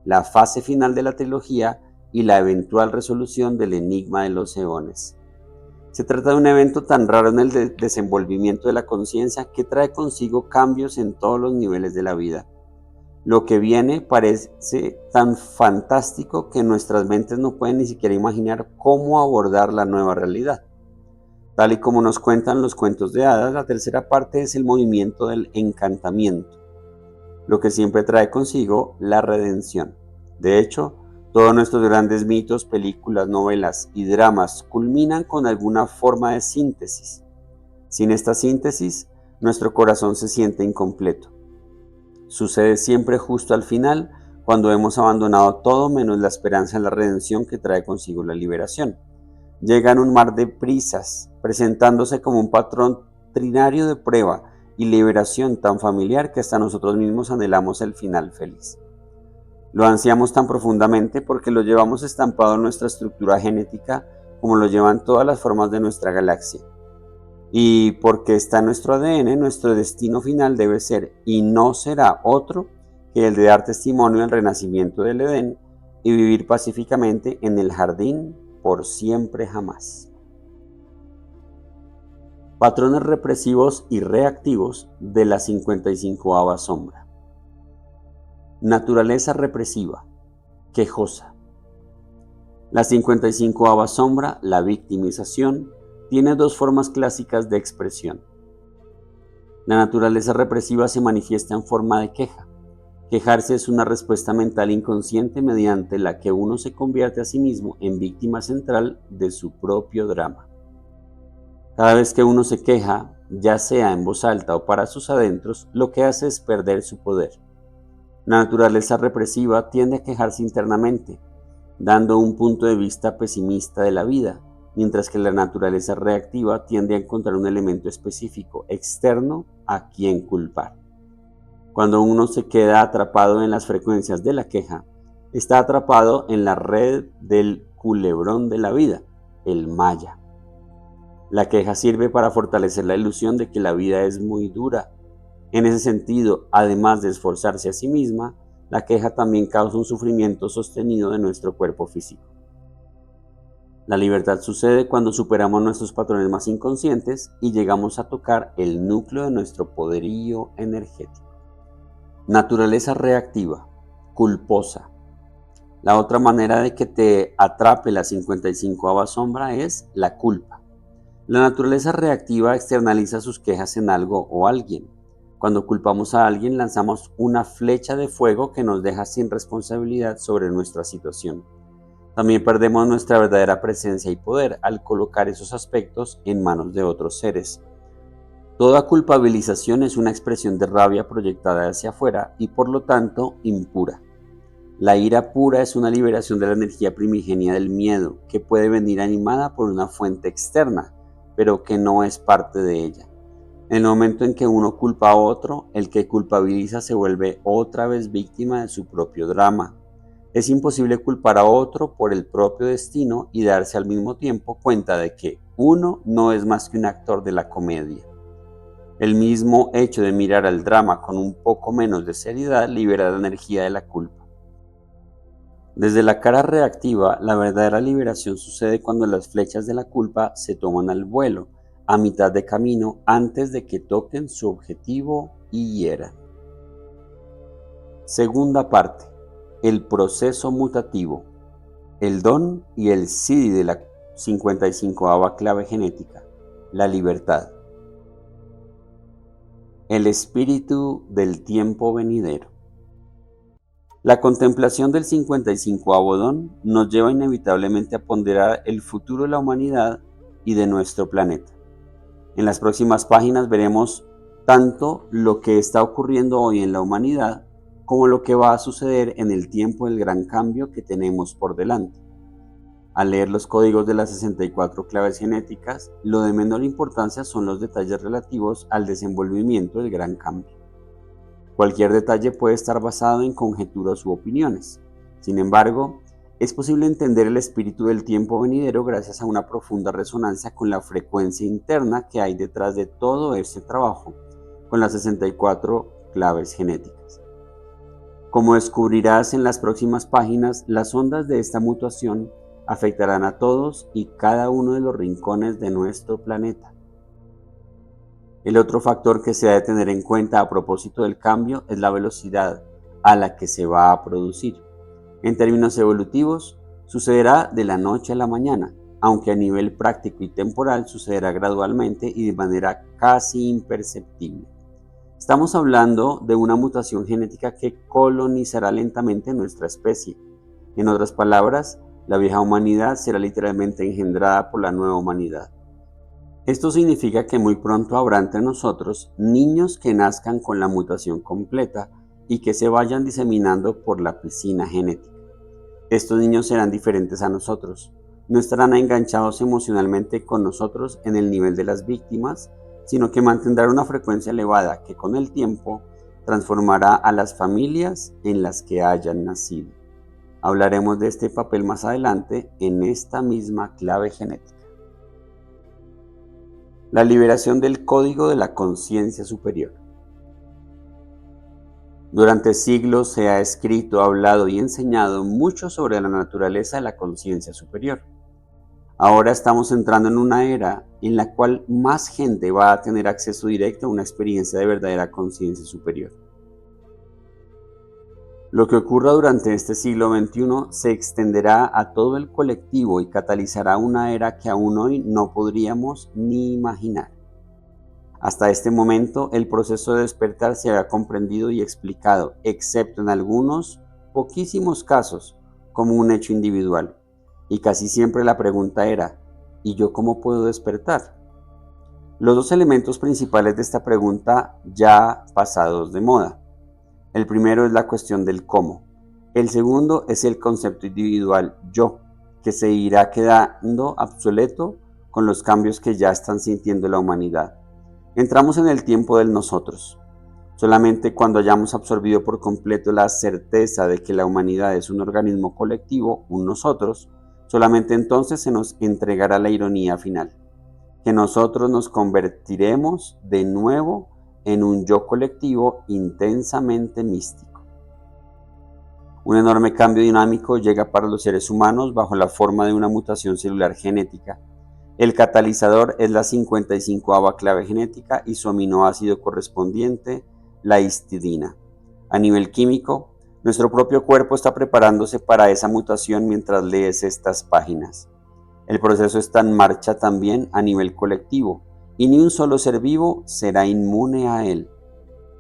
la fase final de la trilogía y la eventual resolución del enigma de los eones. Se trata de un evento tan raro en el desenvolvimiento de la conciencia que trae consigo cambios en todos los niveles de la vida. Lo que viene parece tan fantástico que nuestras mentes no pueden ni siquiera imaginar cómo abordar la nueva realidad. Tal y como nos cuentan los cuentos de hadas, la tercera parte es el movimiento del encantamiento, lo que siempre trae consigo la redención. De hecho, todos nuestros grandes mitos, películas, novelas y dramas culminan con alguna forma de síntesis. Sin esta síntesis, nuestro corazón se siente incompleto. Sucede siempre justo al final, cuando hemos abandonado todo menos la esperanza en la redención que trae consigo la liberación. Llega en un mar de prisas, presentándose como un patrón trinario de prueba y liberación tan familiar que hasta nosotros mismos anhelamos el final feliz. Lo ansiamos tan profundamente porque lo llevamos estampado en nuestra estructura genética como lo llevan todas las formas de nuestra galaxia. Y porque está en nuestro ADN, nuestro destino final debe ser y no será otro que el de dar testimonio del renacimiento del Edén y vivir pacíficamente en el jardín por siempre jamás. Patrones represivos y reactivos de la 55ª sombra. Naturaleza represiva, quejosa. La 55ª sombra, la victimización, tiene dos formas clásicas de expresión. La naturaleza represiva se manifiesta en forma de queja. Quejarse es una respuesta mental inconsciente mediante la que uno se convierte a sí mismo en víctima central de su propio drama. Cada vez que uno se queja, ya sea en voz alta o para sus adentros, lo que hace es perder su poder. La naturaleza represiva tiende a quejarse internamente, dando un punto de vista pesimista de la vida, mientras que la naturaleza reactiva tiende a encontrar un elemento específico externo a quien culpar. Cuando uno se queda atrapado en las frecuencias de la queja, está atrapado en la red del culebrón de la vida, el Maya. La queja sirve para fortalecer la ilusión de que la vida es muy dura. En ese sentido, además de esforzarse a sí misma, la queja también causa un sufrimiento sostenido de nuestro cuerpo físico. La libertad sucede cuando superamos nuestros patrones más inconscientes y llegamos a tocar el núcleo de nuestro poderío energético. Naturaleza reactiva, culposa. La otra manera de que te atrape la 55ª sombra es la culpa. La naturaleza reactiva externaliza sus quejas en algo o alguien. Cuando culpamos a alguien, lanzamos una flecha de fuego que nos deja sin responsabilidad sobre nuestra situación. También perdemos nuestra verdadera presencia y poder al colocar esos aspectos en manos de otros seres. Toda culpabilización es una expresión de rabia proyectada hacia afuera y por lo tanto impura. La ira pura es una liberación de la energía primigenia del miedo, que puede venir animada por una fuente externa, pero que no es parte de ella. En el momento en que uno culpa a otro, el que culpabiliza se vuelve otra vez víctima de su propio drama. Es imposible culpar a otro por el propio destino y darse al mismo tiempo cuenta de que uno no es más que un actor de la comedia. El mismo hecho de mirar al drama con un poco menos de seriedad libera la energía de la culpa. Desde la cara reactiva, la verdadera liberación sucede cuando las flechas de la culpa se toman al vuelo, a mitad de camino, antes de que toquen su objetivo y hieran. Segunda parte. El proceso mutativo. El don y el SIDI de la 55ª clave genética. La libertad. El espíritu del tiempo venidero. La contemplación del 55º don nos lleva inevitablemente a ponderar el futuro de la humanidad y de nuestro planeta. En las próximas páginas veremos tanto lo que está ocurriendo hoy en la humanidad como lo que va a suceder en el tiempo del gran cambio que tenemos por delante. Al leer los códigos de las 64 claves genéticas, lo de menor importancia son los detalles relativos al desenvolvimiento del gran cambio. Cualquier detalle puede estar basado en conjeturas u opiniones. Sin embargo, Es posible entender el espíritu del tiempo venidero gracias a una profunda resonancia con la frecuencia interna que hay detrás de todo este trabajo, con las 64 claves genéticas. Como descubrirás en las próximas páginas, las ondas de esta mutación afectarán a todos y cada uno de los rincones de nuestro planeta. El otro factor que se ha de tener en cuenta a propósito del cambio es la velocidad a la que se va a producir. En términos evolutivos, sucederá de la noche a la mañana, aunque a nivel práctico y temporal sucederá gradualmente y de manera casi imperceptible. Estamos hablando de una mutación genética que colonizará lentamente nuestra especie. En otras palabras, la vieja humanidad será literalmente engendrada por la nueva humanidad. Esto significa que muy pronto habrá entre nosotros niños que nazcan con la mutación completa y que se vayan diseminando por la piscina genética. Estos niños serán diferentes a nosotros. No estarán enganchados emocionalmente con nosotros en el nivel de las víctimas, sino que mantendrán una frecuencia elevada que con el tiempo transformará a las familias en las que hayan nacido. Hablaremos de este papel más adelante en esta misma clave genética. La liberación del código de la conciencia superior. Durante siglos se ha escrito, hablado y enseñado mucho sobre la naturaleza de la conciencia superior. Ahora estamos entrando en una era en la cual más gente va a tener acceso directo a una experiencia de verdadera conciencia superior. Lo que ocurra durante este siglo XXI se extenderá a todo el colectivo y catalizará una era que aún hoy no podríamos ni imaginar. Hasta este momento, el proceso de despertar se había comprendido y explicado, excepto en algunos poquísimos casos, como un hecho individual. Y casi siempre la pregunta era, ¿y yo cómo puedo despertar? Los dos elementos principales de esta pregunta ya pasados de moda. El primero es la cuestión del cómo. El segundo es el concepto individual yo, que se irá quedando obsoleto con los cambios que ya están sintiendo la humanidad. Entramos en el tiempo del nosotros. Solamente cuando hayamos absorbido por completo la certeza de que la humanidad es un organismo colectivo, un nosotros, solamente entonces se nos entregará la ironía final, que nosotros nos convertiremos de nuevo en un yo colectivo intensamente místico. Un enorme cambio dinámico llega para los seres humanos bajo la forma de una mutación celular genética. El catalizador es la 55ª clave genética y su aminoácido correspondiente, la histidina. A nivel químico, nuestro propio cuerpo está preparándose para esa mutación mientras lees estas páginas. El proceso está en marcha también a nivel colectivo, y ni un solo ser vivo será inmune a él.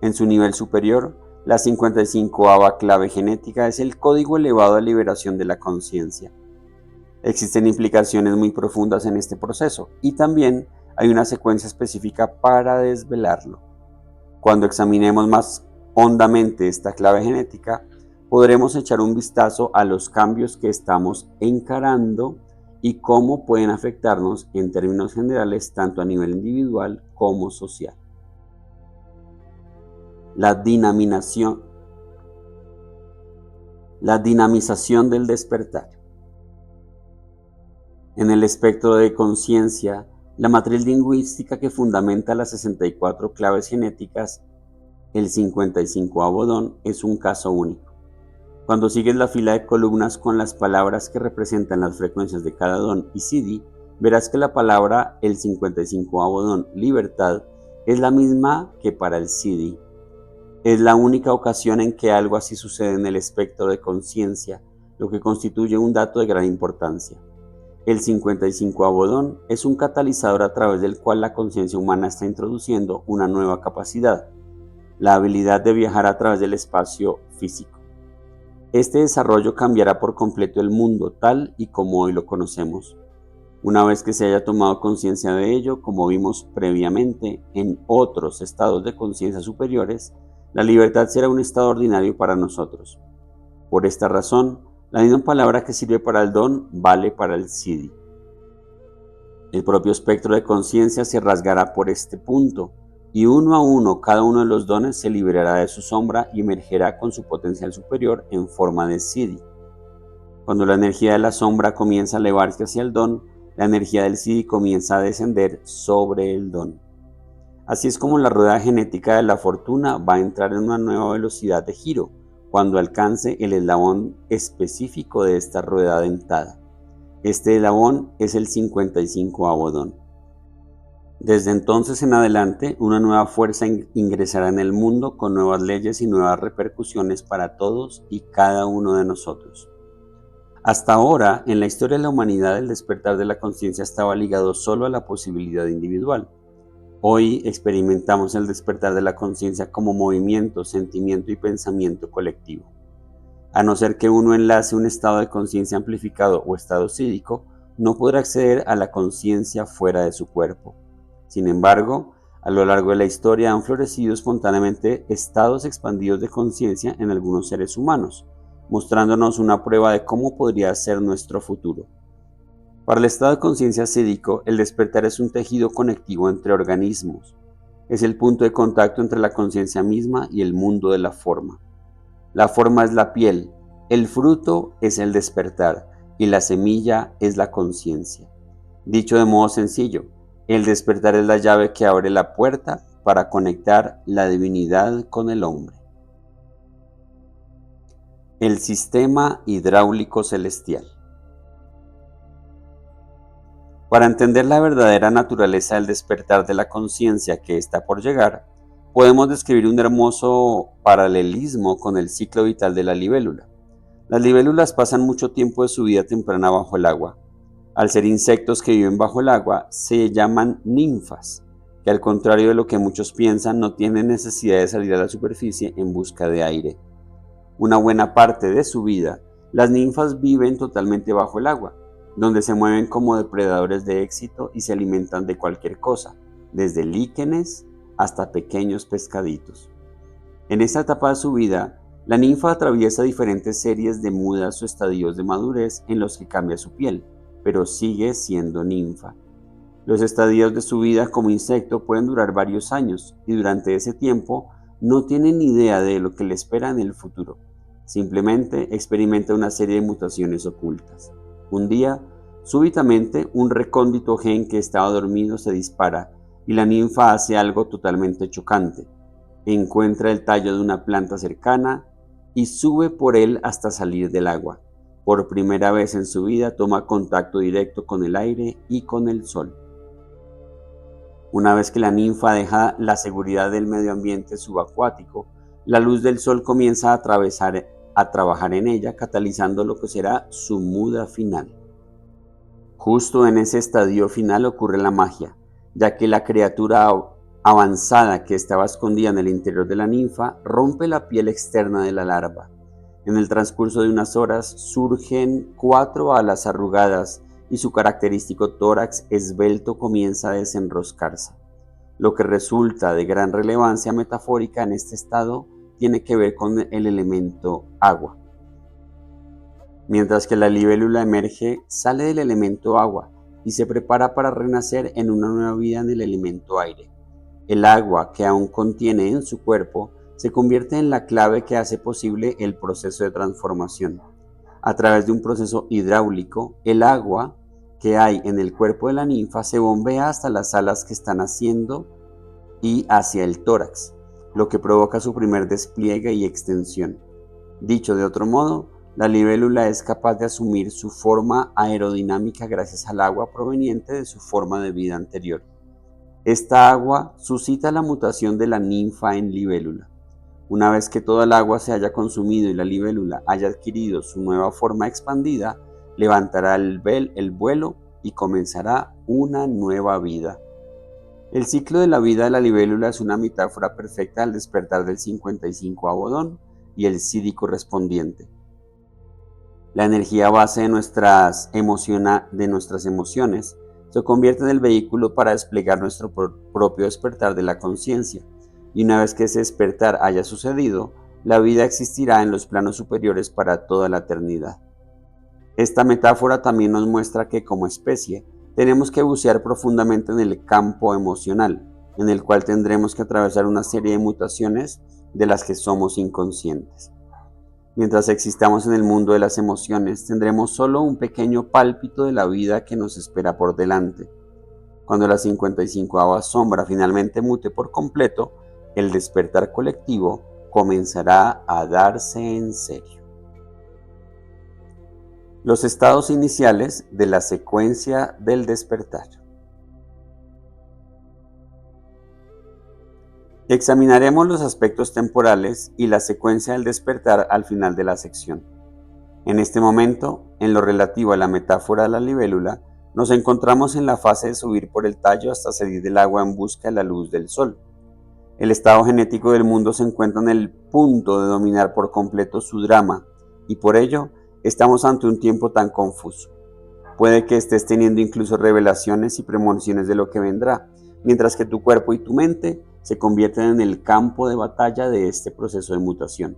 En su nivel superior, la 55ª clave genética es el código elevado de liberación de la conciencia. Existen implicaciones muy profundas en este proceso, y también hay una secuencia específica para desvelarlo. Cuando examinemos más hondamente esta clave genética, podremos echar un vistazo a los cambios que estamos encarando y cómo pueden afectarnos en términos generales tanto a nivel individual como social. La dinamización del despertar. En el espectro de conciencia, la matriz lingüística que fundamenta las 64 claves genéticas, el 55º don, es un caso único. Cuando sigues la fila de columnas con las palabras que representan las frecuencias de cada don y Siddhi, verás que la palabra el 55º don, libertad, es la misma que para el Siddhi. Es la única ocasión en que algo así sucede en el espectro de conciencia, lo que constituye un dato de gran importancia. El 55º don es un catalizador a través del cual la conciencia humana está introduciendo una nueva capacidad, la habilidad de viajar a través del espacio físico. Este desarrollo cambiará por completo el mundo tal y como hoy lo conocemos. Una vez que se haya tomado conciencia de ello, como vimos previamente en otros estados de conciencia superiores, la libertad será un estado ordinario para nosotros. Por esta razón, la misma palabra que sirve para el don vale para el Siddhi. El propio espectro de conciencia se rasgará por este punto, y uno a uno cada uno de los dones se liberará de su sombra y emergerá con su potencial superior en forma de Siddhi. Cuando la energía de la sombra comienza a elevarse hacia el don, la energía del Siddhi comienza a descender sobre el don. Así es como la rueda genética de la fortuna va a entrar en una nueva velocidad de giro cuando alcance el eslabón específico de esta rueda dentada. Este eslabón es el 55º don. Desde entonces en adelante, una nueva fuerza ingresará en el mundo con nuevas leyes y nuevas repercusiones para todos y cada uno de nosotros. Hasta ahora, en la historia de la humanidad, el despertar de la conciencia estaba ligado solo a la posibilidad individual. Hoy experimentamos el despertar de la conciencia como movimiento, sentimiento y pensamiento colectivo. A no ser que uno enlace un estado de conciencia amplificado o estado sídico, no podrá acceder a la conciencia fuera de su cuerpo. Sin embargo, a lo largo de la historia han florecido espontáneamente estados expandidos de conciencia en algunos seres humanos, mostrándonos una prueba de cómo podría ser nuestro futuro. Para el estado de conciencia sídico, el despertar es un tejido conectivo entre organismos. Es el punto de contacto entre la conciencia misma y el mundo de la forma. La forma es la piel, el fruto es el despertar y la semilla es la conciencia. Dicho de modo sencillo, el despertar es la llave que abre la puerta para conectar la divinidad con el hombre. El sistema hidráulico celestial. Para entender la verdadera naturaleza del despertar de la conciencia que está por llegar, podemos describir un hermoso paralelismo con el ciclo vital de la libélula. Las libélulas pasan mucho tiempo de su vida temprana bajo el agua. Al ser insectos que viven bajo el agua, se llaman ninfas, que al contrario de lo que muchos piensan, no tienen necesidad de salir a la superficie en busca de aire. Una buena parte de su vida, las ninfas viven totalmente bajo el agua, donde se mueven como depredadores de éxito y se alimentan de cualquier cosa, desde líquenes hasta pequeños pescaditos. En esta etapa de su vida, la ninfa atraviesa diferentes series de mudas o estadios de madurez en los que cambia su piel, pero sigue siendo ninfa. Los estadios de su vida como insecto pueden durar varios años y durante ese tiempo no tiene ni idea de lo que le espera en el futuro. Simplemente experimenta una serie de mutaciones ocultas. Un día, súbitamente, un recóndito gen que estaba dormido se dispara y la ninfa hace algo totalmente chocante. Encuentra el tallo de una planta cercana y sube por él hasta salir del agua. Por primera vez en su vida toma contacto directo con el aire y con el sol. Una vez que la ninfa deja la seguridad del medio ambiente subacuático, la luz del sol comienza a trabajar en ella, catalizando lo que será su muda final. Justo en ese estadio final ocurre la magia, ya que la criatura avanzada que estaba escondida en el interior de la ninfa rompe la piel externa de la larva. En el transcurso de unas horas surgen 4 alas arrugadas y su característico tórax esbelto comienza a desenroscarse. Lo que resulta de gran relevancia metafórica en este estado tiene que ver con el elemento agua. Mientras que la libélula emerge, sale del elemento agua y se prepara para renacer en una nueva vida en el elemento aire. El agua que aún contiene en su cuerpo se convierte en la clave que hace posible el proceso de transformación. A través de un proceso hidráulico, el agua que hay en el cuerpo de la ninfa se bombea hasta las alas que están haciendo y hacia el tórax, lo que provoca su primer despliegue y extensión. Dicho de otro modo, la libélula es capaz de asumir su forma aerodinámica gracias al agua proveniente de su forma de vida anterior. Esta agua suscita la mutación de la ninfa en libélula. Una vez que toda el agua se haya consumido y la libélula haya adquirido su nueva forma expandida, levantará el vuelo y comenzará una nueva vida. El ciclo de la vida de la libélula es una metáfora perfecta al despertar del 55º don y el Siddhi correspondiente. La energía base de nuestras emociones se convierte en el vehículo para desplegar nuestro propio despertar de la conciencia. Y una vez que ese despertar haya sucedido, la vida existirá en los planos superiores para toda la eternidad. Esta metáfora también nos muestra que como especie tenemos que bucear profundamente en el campo emocional, en el cual tendremos que atravesar una serie de mutaciones de las que somos inconscientes. Mientras existamos en el mundo de las emociones, tendremos solo un pequeño pálpito de la vida que nos espera por delante. Cuando la 55ª sombra finalmente mute por completo, el despertar colectivo comenzará a darse en serio. Los estados iniciales de la secuencia del despertar. Examinaremos los aspectos temporales y la secuencia del despertar al final de la sección. En este momento, en lo relativo a la metáfora de la libélula, nos encontramos en la fase de subir por el tallo hasta salir del agua en busca de la luz del sol. El estado genético del mundo se encuentra en el punto de dominar por completo su drama, y por ello estamos ante un tiempo tan confuso. Puede que estés teniendo incluso revelaciones y premoniciones de lo que vendrá, mientras que tu cuerpo y tu mente se convierten en el campo de batalla de este proceso de mutación.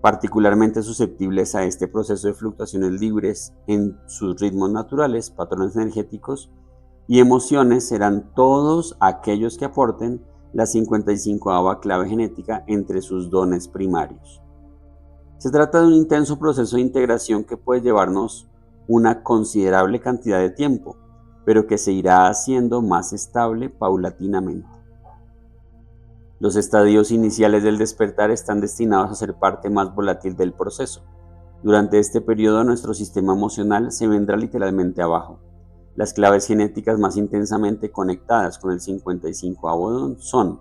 Particularmente susceptibles a este proceso de fluctuaciones libres en sus ritmos naturales, patrones energéticos y emociones serán todos aquellos que aporten la 55ª clave genética entre sus dones primarios. Se trata de un intenso proceso de integración que puede llevarnos una considerable cantidad de tiempo, pero que se irá haciendo más estable paulatinamente. Los estadios iniciales del despertar están destinados a ser parte más volátil del proceso. Durante este periodo nuestro sistema emocional se vendrá literalmente abajo. Las claves genéticas más intensamente conectadas con el 55º don son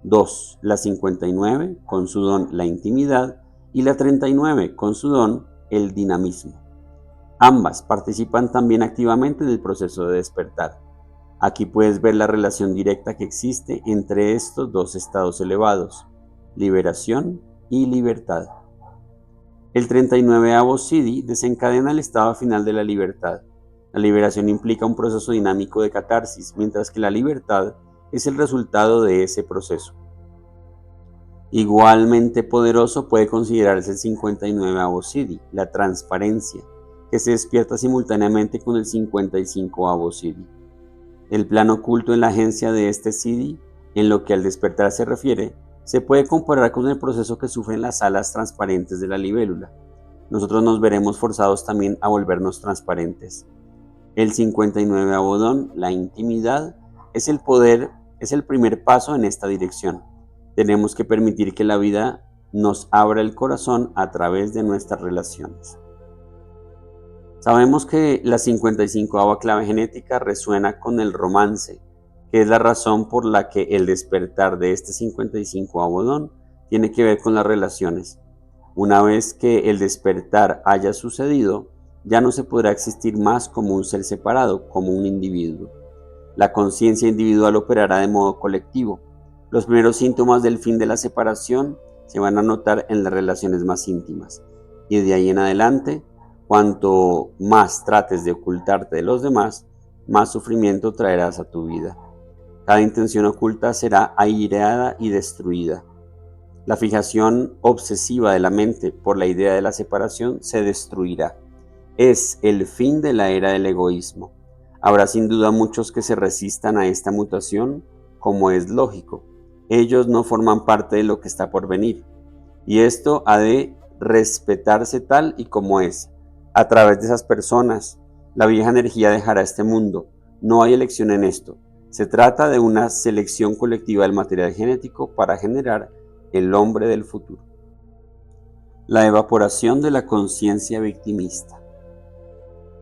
2. La 59 con su don la intimidad y la 39 con su don el dinamismo. Ambas participan también activamente en el proceso de despertar. Aquí puedes ver la relación directa que existe entre estos dos estados elevados, liberación y libertad. El 39º Siddhi desencadena el estado final de la libertad. La liberación implica un proceso dinámico de catarsis, mientras que la libertad es el resultado de ese proceso. Igualmente poderoso puede considerarse el 59º Siddhi, la transparencia, que se despierta simultáneamente con el 55º Siddhi. El plano oculto en la agencia de este Siddhi, en lo que al despertar se refiere, se puede comparar con el proceso que sufren las alas transparentes de la libélula. Nosotros nos veremos forzados también a volvernos transparentes. El 59º don, la intimidad, es el primer paso en esta dirección. Tenemos que permitir que la vida nos abra el corazón a través de nuestras relaciones. Sabemos que la 55ª clave genética resuena con el romance, que es la razón por la que el despertar de este 55º don tiene que ver con las relaciones. Una vez que el despertar haya sucedido, ya no se podrá existir más como un ser separado, como un individuo. La conciencia individual operará de modo colectivo. Los primeros síntomas del fin de la separación se van a notar en las relaciones más íntimas, y de ahí en adelante, cuanto más trates de ocultarte de los demás, más sufrimiento traerás a tu vida. Cada intención oculta será aireada y destruida. La fijación obsesiva de la mente por la idea de la separación se destruirá. Es el fin de la era del egoísmo. Habrá sin duda muchos que se resistan a esta mutación, como es lógico. Ellos no forman parte de lo que está por venir, y esto ha de respetarse tal y como es. A través de esas personas, la vieja energía dejará este mundo. No hay elección en esto. Se trata de una selección colectiva del material genético para generar el hombre del futuro. La evaporación de la conciencia victimista.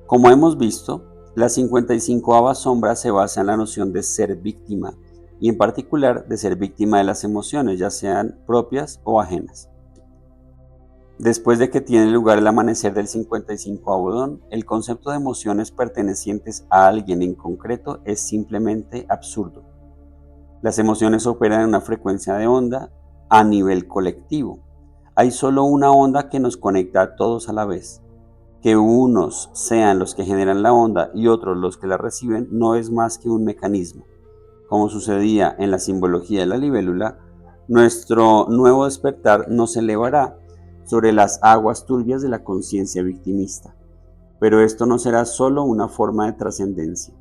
Como hemos visto, la 55ª sombra se basa en la noción de ser víctima, y en particular de ser víctima de las emociones, ya sean propias o ajenas. Después de que tiene lugar el amanecer del 55º don, el concepto de emociones pertenecientes a alguien en concreto es simplemente absurdo. Las emociones operan en una frecuencia de onda a nivel colectivo. Hay solo una onda que nos conecta a todos a la vez. Que unos sean los que generan la onda y otros los que la reciben no es más que un mecanismo. Como sucedía en la simbología de la libélula, nuestro nuevo despertar nos elevará sobre las aguas turbias de la conciencia victimista. Pero esto no será solo una forma de trascendencia.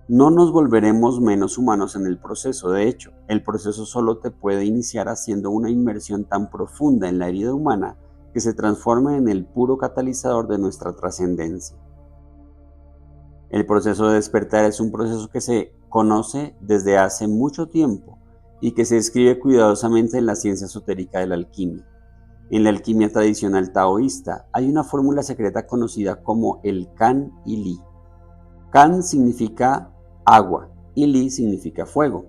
No nos volveremos menos humanos en el proceso. De hecho, el proceso solo te puede iniciar haciendo una inmersión tan profunda en la herida humana que se transforme en el puro catalizador de nuestra trascendencia. El proceso de despertar es un proceso que se conoce desde hace mucho tiempo y que se describe cuidadosamente en la ciencia esotérica de la alquimia. En la alquimia tradicional taoísta hay una fórmula secreta conocida como el Kan y Li. Kan significa agua y Li significa fuego.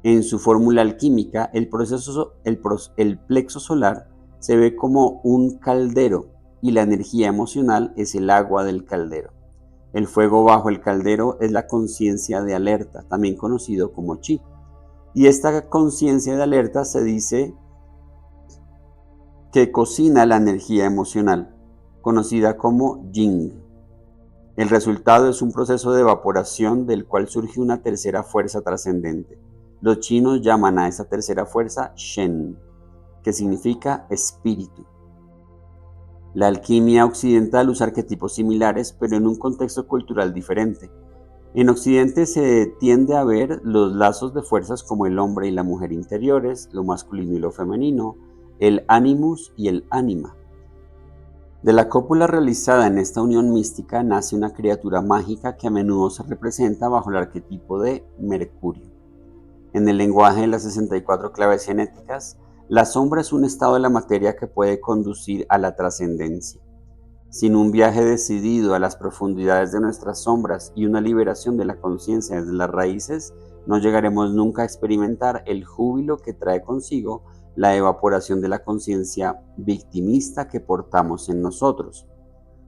En su fórmula alquímica, el plexo solar se ve como un caldero y la energía emocional es el agua del caldero. El fuego bajo el caldero es la conciencia de alerta, también conocido como chi. Y esta conciencia de alerta se dice que cocina la energía emocional, conocida como Jing. El resultado es un proceso de evaporación del cual surge una tercera fuerza trascendente. Los chinos llaman a esa tercera fuerza Shen, que significa espíritu. La alquimia occidental usa arquetipos similares, pero en un contexto cultural diferente. En Occidente se tiende a ver los lazos de fuerzas como el hombre y la mujer interiores, lo masculino y lo femenino, el animus y el ánima. De la cópula realizada en esta unión mística nace una criatura mágica que a menudo se representa bajo el arquetipo de Mercurio. En el lenguaje de las 64 claves genéticas, la sombra es un estado de la materia que puede conducir a la trascendencia. Sin un viaje decidido a las profundidades de nuestras sombras y una liberación de la conciencia desde las raíces, no llegaremos nunca a experimentar el júbilo que trae consigo la evaporación de la conciencia victimista que portamos en nosotros.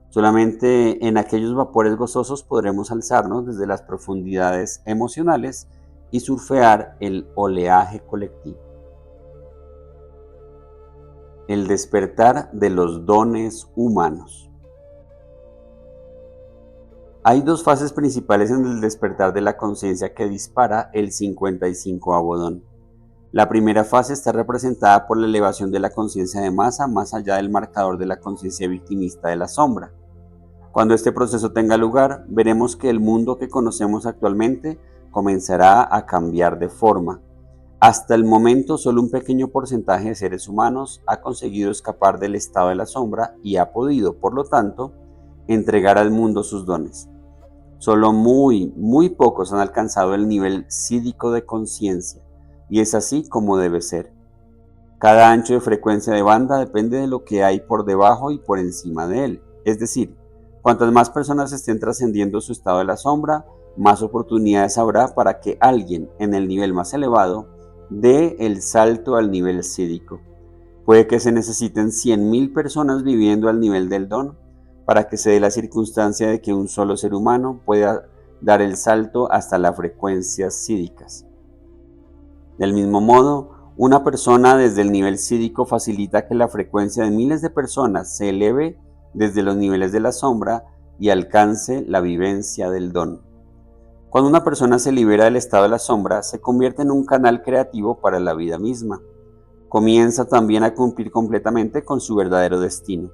Solamente en aquellos vapores gozosos podremos alzarnos desde las profundidades emocionales y surfear el oleaje colectivo. El despertar de los dones humanos. Hay dos fases principales en el despertar de la conciencia que dispara el 55º don. La primera fase está representada por la elevación de la conciencia de masa más allá del marcador de la conciencia victimista de la sombra. Cuando este proceso tenga lugar, veremos que el mundo que conocemos actualmente comenzará a cambiar de forma. Hasta el momento, solo un pequeño porcentaje de seres humanos ha conseguido escapar del estado de la sombra y ha podido, por lo tanto, entregar al mundo sus dones. Solo muy pocos han alcanzado el nivel sídico de conciencia, y es así como debe ser. Cada ancho de frecuencia de banda depende de lo que hay por debajo y por encima de él. Es decir, cuantas más personas estén trascendiendo su estado de la sombra, más oportunidades habrá para que alguien en el nivel más elevado dé el salto al nivel sídico. Puede que se necesiten 100.000 personas viviendo al nivel del don para que se dé la circunstancia de que un solo ser humano pueda dar el salto hasta las frecuencias sídicas. Del mismo modo, una persona desde el nivel sídico facilita que la frecuencia de miles de personas se eleve desde los niveles de la sombra y alcance la vivencia del don. Cuando una persona se libera del estado de la sombra, se convierte en un canal creativo para la vida misma. Comienza también a cumplir completamente con su verdadero destino.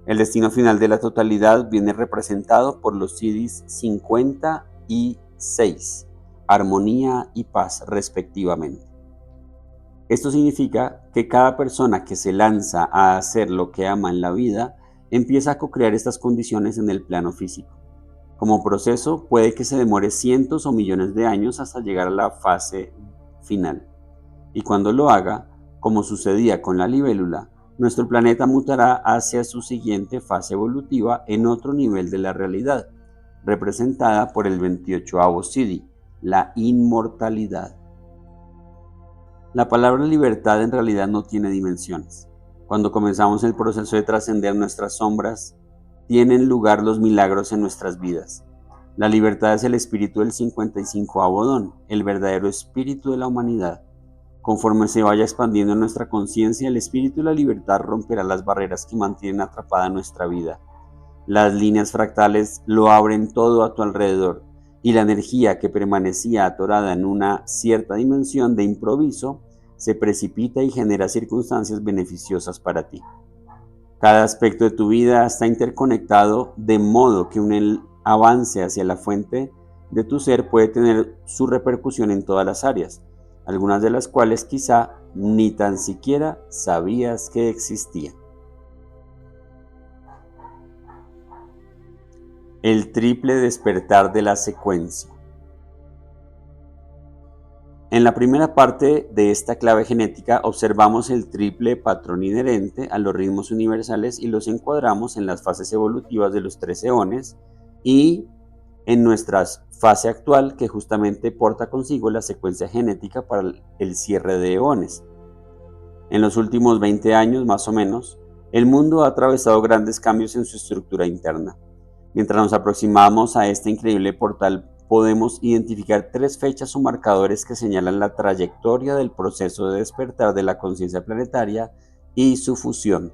El destino final de la totalidad viene representado por los siddhis 50 y 6, armonía y paz respectivamente. Esto significa que cada persona que se lanza a hacer lo que ama en la vida empieza a co-crear estas condiciones en el plano físico. Como proceso, puede que se demore cientos o millones de años hasta llegar a la fase final. Y cuando lo haga, como sucedía con la libélula, nuestro planeta mutará hacia su siguiente fase evolutiva en otro nivel de la realidad, representada por el 28º siddhi, la inmortalidad. La palabra libertad en realidad no tiene dimensiones. Cuando comenzamos el proceso de trascender nuestras sombras, tienen lugar los milagros en nuestras vidas. La libertad es el espíritu del 55º don, el verdadero espíritu de la humanidad. Conforme se vaya expandiendo nuestra conciencia, el espíritu de la libertad romperá las barreras que mantienen atrapada nuestra vida. Las líneas fractales lo abren todo a tu alrededor, y la energía que permanecía atorada en una cierta dimensión de improviso se precipita y genera circunstancias beneficiosas para ti. Cada aspecto de tu vida está interconectado de modo que un avance hacia la fuente de tu ser puede tener su repercusión en todas las áreas, algunas de las cuales quizá ni tan siquiera sabías que existían. El triple despertar de la secuencia. En la primera parte de esta clave genética observamos el triple patrón inherente a los ritmos universales y los encuadramos en las fases evolutivas de los 3 eones y en nuestra fase actual, que justamente porta consigo la secuencia genética para el cierre de eones. En los últimos 20 años más o menos, el mundo ha atravesado grandes cambios en su estructura interna. Mientras nos aproximamos a este increíble portal, podemos identificar 3 fechas o marcadores que señalan la trayectoria del proceso de despertar de la conciencia planetaria y su fusión.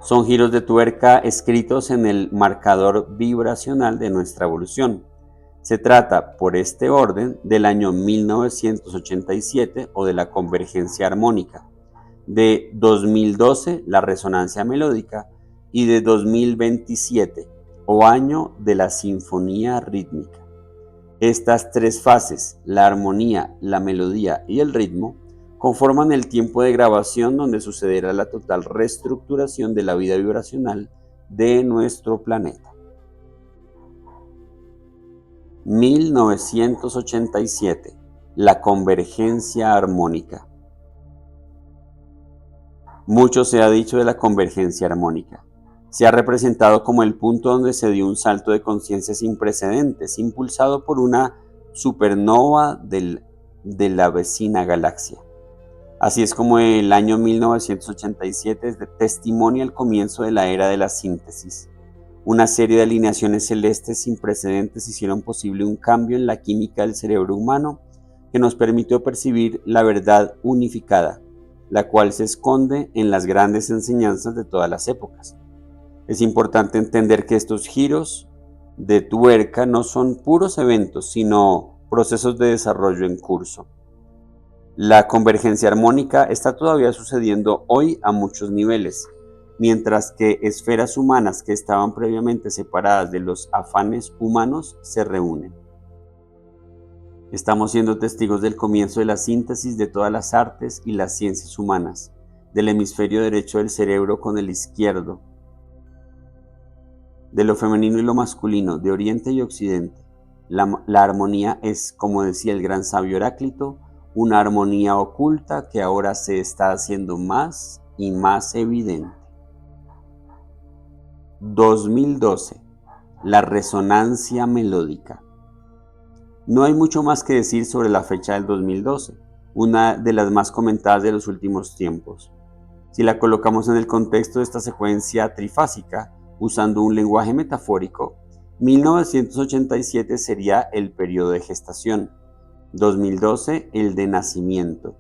Son giros de tuerca escritos en el marcador vibracional de nuestra evolución. Se trata, por este orden, del año 1987 o de la convergencia armónica, de 2012 la resonancia melódica y de 2027 o año de la sinfonía rítmica. Estas 3 fases, la armonía, la melodía y el ritmo, conforman el tiempo de grabación donde sucederá la total reestructuración de la vida vibracional de nuestro planeta. 1987. La convergencia armónica. Mucho se ha dicho de la convergencia armónica. Se ha representado como el punto donde se dio un salto de conciencia sin precedentes, impulsado por una supernova de la vecina galaxia. Así es como el año 1987 testimonia el comienzo de la era de la síntesis. Una serie de alineaciones celestes sin precedentes hicieron posible un cambio en la química del cerebro humano que nos permitió percibir la verdad unificada, la cual se esconde en las grandes enseñanzas de todas las épocas. Es importante entender que estos giros de tuerca no son puros eventos, sino procesos de desarrollo en curso. La convergencia armónica está todavía sucediendo hoy a muchos niveles, mientras que esferas humanas que estaban previamente separadas de los afanes humanos se reúnen. Estamos siendo testigos del comienzo de la síntesis de todas las artes y las ciencias humanas, del hemisferio derecho del cerebro con el izquierdo, de lo femenino y lo masculino, de Oriente y Occidente. La armonía es, como decía el gran sabio Heráclito, una armonía oculta que ahora se está haciendo más y más evidente. 2012. La resonancia melódica. No hay mucho más que decir sobre la fecha del 2012, una de las más comentadas de los últimos tiempos. Si la colocamos en el contexto de esta secuencia trifásica, usando un lenguaje metafórico, 1987 sería el periodo de gestación, 2012 el de nacimiento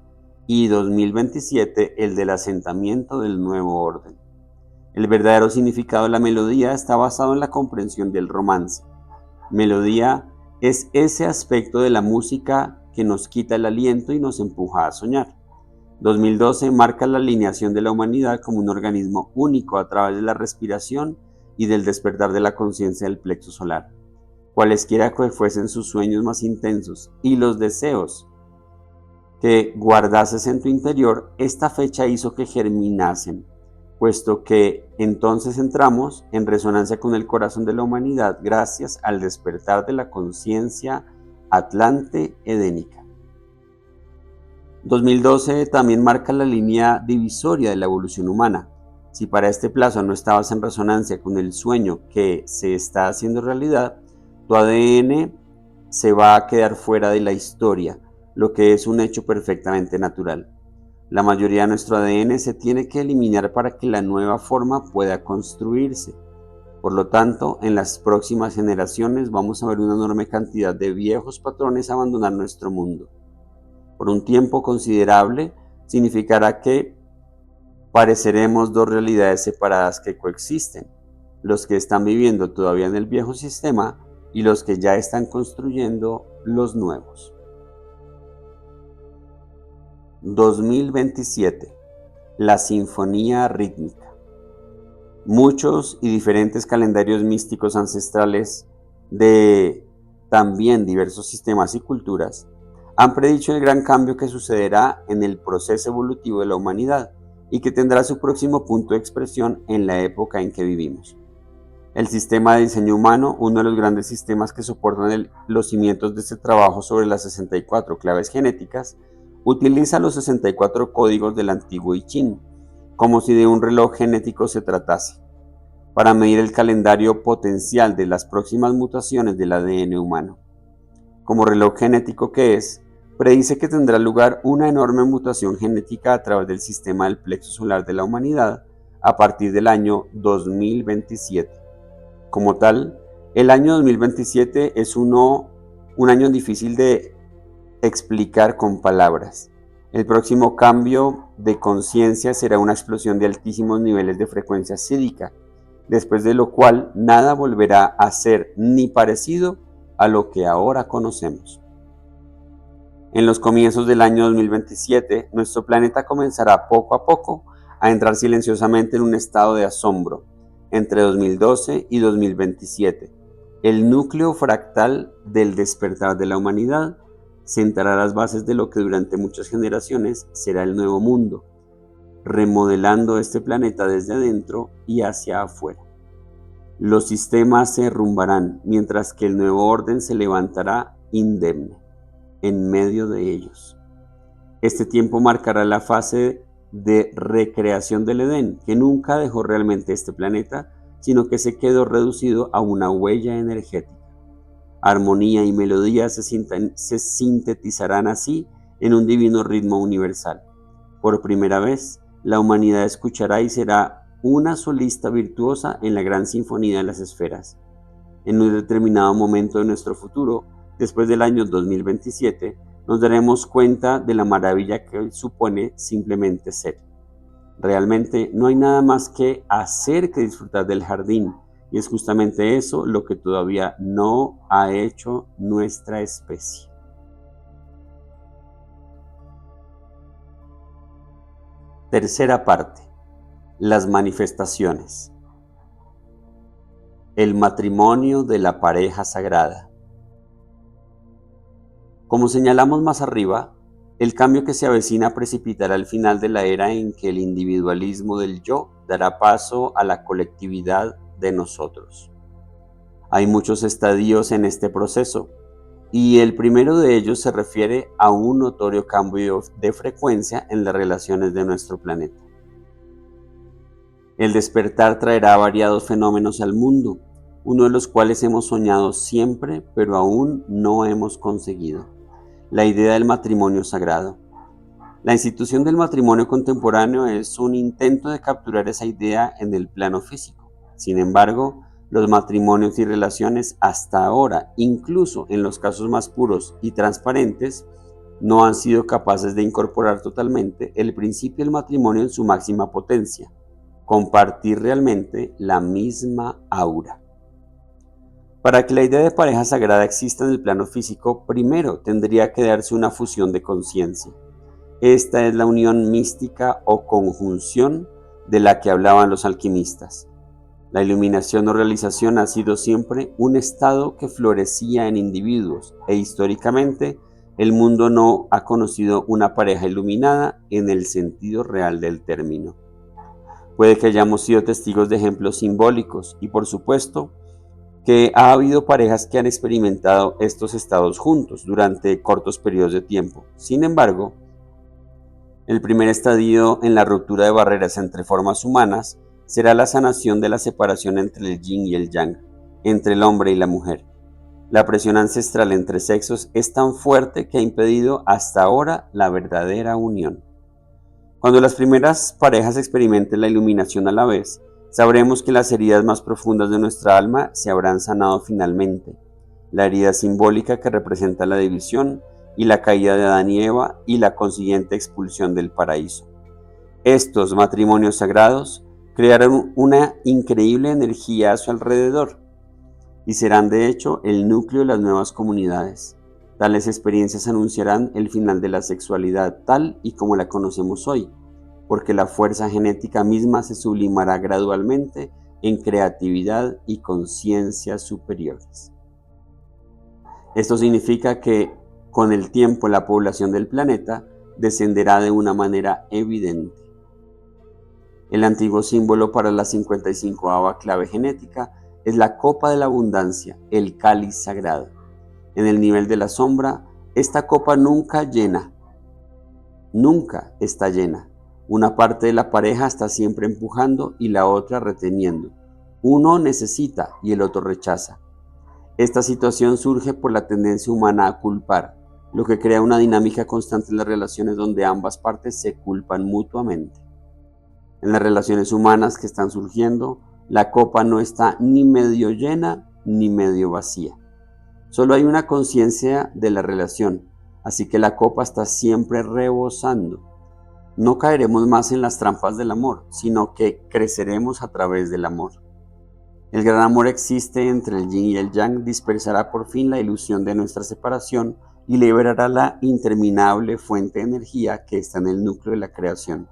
y 2027 el del asentamiento del nuevo orden. El verdadero significado de la melodía está basado en la comprensión del romance. Melodía es ese aspecto de la música que nos quita el aliento y nos empuja a soñar. 2012 marca la alineación de la humanidad como un organismo único a través de la respiración y del despertar de la conciencia del plexo solar. Cualesquiera que fuesen sus sueños más intensos y los deseos que guardases en tu interior, esta fecha hizo que germinasen, puesto que entonces entramos en resonancia con el corazón de la humanidad gracias al despertar de la conciencia atlante edénica. 2012 también marca la línea divisoria de la evolución humana. Si para este plazo no estabas en resonancia con el sueño que se está haciendo realidad, tu ADN se va a quedar fuera de la historia, lo que es un hecho perfectamente natural. La mayoría de nuestro ADN se tiene que eliminar para que la nueva forma pueda construirse. Por lo tanto, en las próximas generaciones vamos a ver una enorme cantidad de viejos patrones abandonar nuestro mundo. Por un tiempo considerable, significará que pareceremos 2 realidades separadas que coexisten, los que están viviendo todavía en el viejo sistema y los que ya están construyendo los nuevos. 2027. La sinfonía rítmica. Muchos y diferentes calendarios místicos ancestrales de también diversos sistemas y culturas, han predicho el gran cambio que sucederá en el proceso evolutivo de la humanidad y que tendrá su próximo punto de expresión en la época en que vivimos. El sistema de diseño humano, uno de los grandes sistemas que soportan los cimientos de este trabajo sobre las 64 claves genéticas, utiliza los 64 códigos del antiguo I Ching, como si de un reloj genético se tratase, para medir el calendario potencial de las próximas mutaciones del ADN humano. Como reloj genético que es, predice que tendrá lugar una enorme mutación genética a través del sistema del plexo solar de la humanidad a partir del año 2027. Como tal, el año 2027 es un año difícil de explicar con palabras. El próximo cambio de conciencia será una explosión de altísimos niveles de frecuencia psíquica, después de lo cual nada volverá a ser ni parecido a lo que ahora conocemos. En los comienzos del año 2027, nuestro planeta comenzará poco a poco a entrar silenciosamente en un estado de asombro. Entre 2012 y 2027, el núcleo fractal del despertar de la humanidad sentará las bases de lo que durante muchas generaciones será el nuevo mundo, remodelando este planeta desde adentro y hacia afuera. Los sistemas se derrumbarán, mientras que el nuevo orden se levantará indemne en medio de ellos. Este tiempo marcará la fase de recreación del Edén, que nunca dejó realmente este planeta, sino que se quedó reducido a una huella energética. Armonía y melodía se sintetizarán así en un divino ritmo universal. Por primera vez, la humanidad escuchará y será una solista virtuosa en la gran sinfonía de las esferas. En un determinado momento de nuestro futuro, después del año 2027, nos daremos cuenta de la maravilla que supone simplemente ser. Realmente no hay nada más que hacer que disfrutar del jardín, y es justamente eso lo que todavía no ha hecho nuestra especie. Tercera parte. Las manifestaciones. El matrimonio de la pareja sagrada. Como señalamos más arriba, el cambio que se avecina precipitará el final de la era en que el individualismo del yo dará paso a la colectividad de nosotros. Hay muchos estadios en este proceso, y el primero de ellos se refiere a un notorio cambio de frecuencia en las relaciones de nuestro planeta. El despertar traerá variados fenómenos al mundo, uno de los cuales hemos soñado siempre, pero aún no hemos conseguido: la idea del matrimonio sagrado. La institución del matrimonio contemporáneo es un intento de capturar esa idea en el plano físico. Sin embargo, los matrimonios y relaciones hasta ahora, incluso en los casos más puros y transparentes, no han sido capaces de incorporar totalmente el principio del matrimonio en su máxima potencia: compartir realmente la misma aura. Para que la idea de pareja sagrada exista en el plano físico, primero tendría que darse una fusión de conciencia. Esta es la unión mística o conjunción de la que hablaban los alquimistas. La iluminación o realización ha sido siempre un estado que florecía en individuos, e históricamente el mundo no ha conocido una pareja iluminada en el sentido real del término. Puede que hayamos sido testigos de ejemplos simbólicos, y por supuesto que ha habido parejas que han experimentado estos estados juntos durante cortos periodos de tiempo. Sin embargo, el primer estadio en la ruptura de barreras entre formas humanas será la sanación de la separación entre el yin y el yang, entre el hombre y la mujer. La presión ancestral entre sexos es tan fuerte que ha impedido hasta ahora la verdadera unión. Cuando las primeras parejas experimenten la iluminación a la vez, sabremos que las heridas más profundas de nuestra alma se habrán sanado finalmente. La herida simbólica que representa la división y la caída de Adán y Eva y la consiguiente expulsión del paraíso. Estos matrimonios sagrados crearán una increíble energía a su alrededor y serán de hecho el núcleo de las nuevas comunidades. Tales experiencias anunciarán el final de la sexualidad tal y como la conocemos hoy, porque la fuerza genética misma se sublimará gradualmente en creatividad y conciencias superiores. Esto significa que con el tiempo la población del planeta descenderá de una manera evidente. El antiguo símbolo para la 55ª clave genética es la copa de la abundancia, el cáliz sagrado. En el nivel de la sombra, esta copa nunca está llena. Una parte de la pareja está siempre empujando y la otra reteniendo. Uno necesita y el otro rechaza. Esta situación surge por la tendencia humana a culpar, lo que crea una dinámica constante en las relaciones donde ambas partes se culpan mutuamente. En las relaciones humanas que están surgiendo, la copa no está ni medio llena ni medio vacía. Solo hay una conciencia de la relación, así que la copa está siempre rebosando. No caeremos más en las trampas del amor, sino que creceremos a través del amor. El gran amor existe entre el yin y el yang, dispersará por fin la ilusión de nuestra separación y liberará la interminable fuente de energía que está en el núcleo de la creación.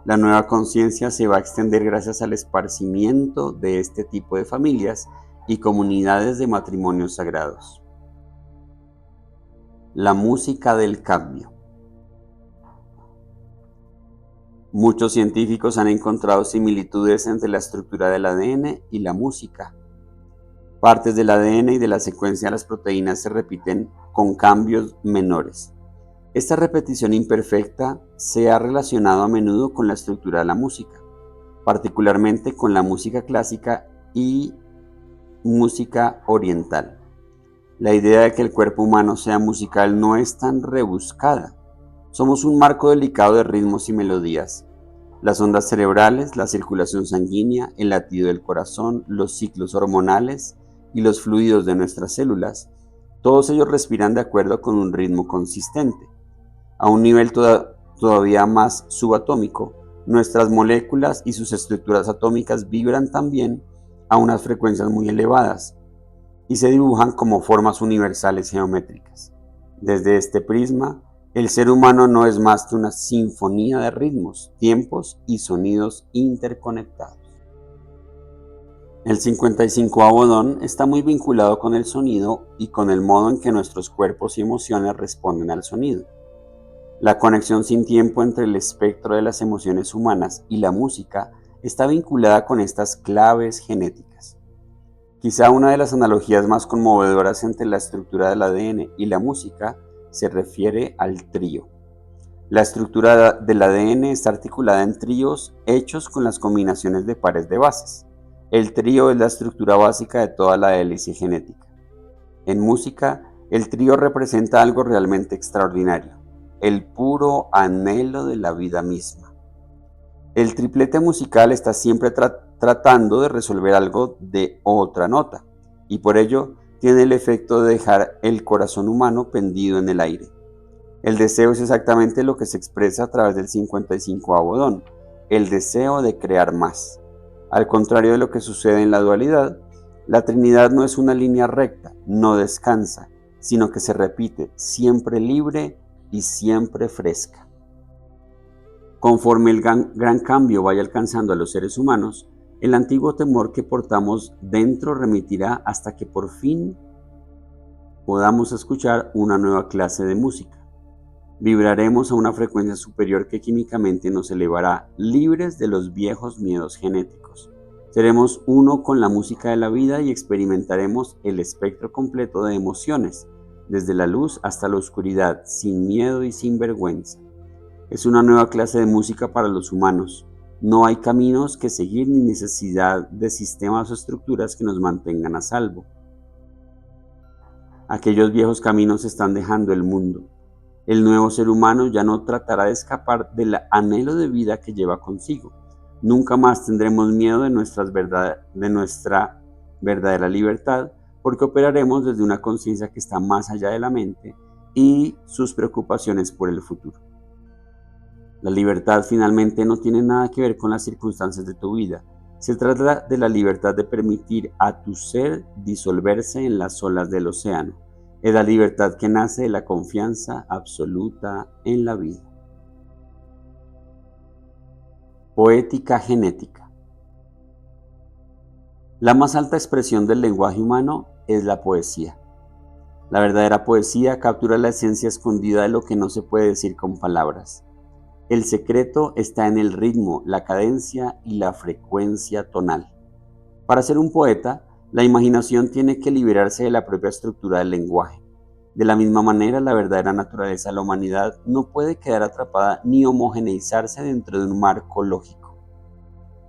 La nueva conciencia se va a extender gracias al esparcimiento de este tipo de familias y comunidades de matrimonios sagrados. La música del cambio. Muchos científicos han encontrado similitudes entre la estructura del ADN y la música. Partes del ADN y de la secuencia de las proteínas se repiten con cambios menores. Esta repetición imperfecta se ha relacionado a menudo con la estructura de la música, particularmente con la música clásica y música oriental. La idea de que el cuerpo humano sea musical no es tan rebuscada. Somos un marco delicado de ritmos y melodías. Las ondas cerebrales, la circulación sanguínea, el latido del corazón, los ciclos hormonales y los fluidos de nuestras células, todos ellos respiran de acuerdo con un ritmo consistente. A un nivel todavía más subatómico, nuestras moléculas y sus estructuras atómicas vibran también a unas frecuencias muy elevadas y se dibujan como formas universales geométricas. Desde este prisma, el ser humano no es más que una sinfonía de ritmos, tiempos y sonidos interconectados. El 55º don está muy vinculado con el sonido y con el modo en que nuestros cuerpos y emociones responden al sonido. La conexión sin tiempo entre el espectro de las emociones humanas y la música está vinculada con estas claves genéticas. Quizá una de las analogías más conmovedoras entre la estructura del ADN y la música se refiere al trío. La estructura del ADN está articulada en tríos hechos con las combinaciones de pares de bases. El trío es la estructura básica de toda la hélice genética. En música, el trío representa algo realmente extraordinario, el puro anhelo de la vida misma. El triplete musical está siempre tratando de resolver algo de otra nota, y por ello tiene el efecto de dejar el corazón humano pendido en el aire. El deseo es exactamente lo que se expresa a través del 55º don, el deseo de crear más. Al contrario de lo que sucede en la dualidad, la Trinidad no es una línea recta, no descansa, sino que se repite, siempre libre y siempre fresca. Conforme el gran cambio vaya alcanzando a los seres humanos, el antiguo temor que portamos dentro remitirá hasta que por fin podamos escuchar una nueva clase de música. Vibraremos a una frecuencia superior que químicamente nos elevará, libres de los viejos miedos genéticos. Seremos uno con la música de la vida y experimentaremos el espectro completo de emociones, desde la luz hasta la oscuridad, sin miedo y sin vergüenza. Es una nueva clase de música para los humanos. No hay caminos que seguir ni necesidad de sistemas o estructuras que nos mantengan a salvo. Aquellos viejos caminos están dejando el mundo. El nuevo ser humano ya no tratará de escapar del anhelo de vida que lleva consigo. Nunca más tendremos miedo de nuestra verdadera libertad, porque operaremos desde una conciencia que está más allá de la mente y sus preocupaciones por el futuro. La libertad finalmente no tiene nada que ver con las circunstancias de tu vida. Se trata de la libertad de permitir a tu ser disolverse en las olas del océano. Es la libertad que nace de la confianza absoluta en la vida. Poética genética. La más alta expresión del lenguaje humano es la poesía. La verdadera poesía captura la esencia escondida de lo que no se puede decir con palabras. El secreto está en el ritmo, la cadencia y la frecuencia tonal. Para ser un poeta, la imaginación tiene que liberarse de la propia estructura del lenguaje. De la misma manera, la verdadera naturaleza de la humanidad no puede quedar atrapada ni homogeneizarse dentro de un marco lógico.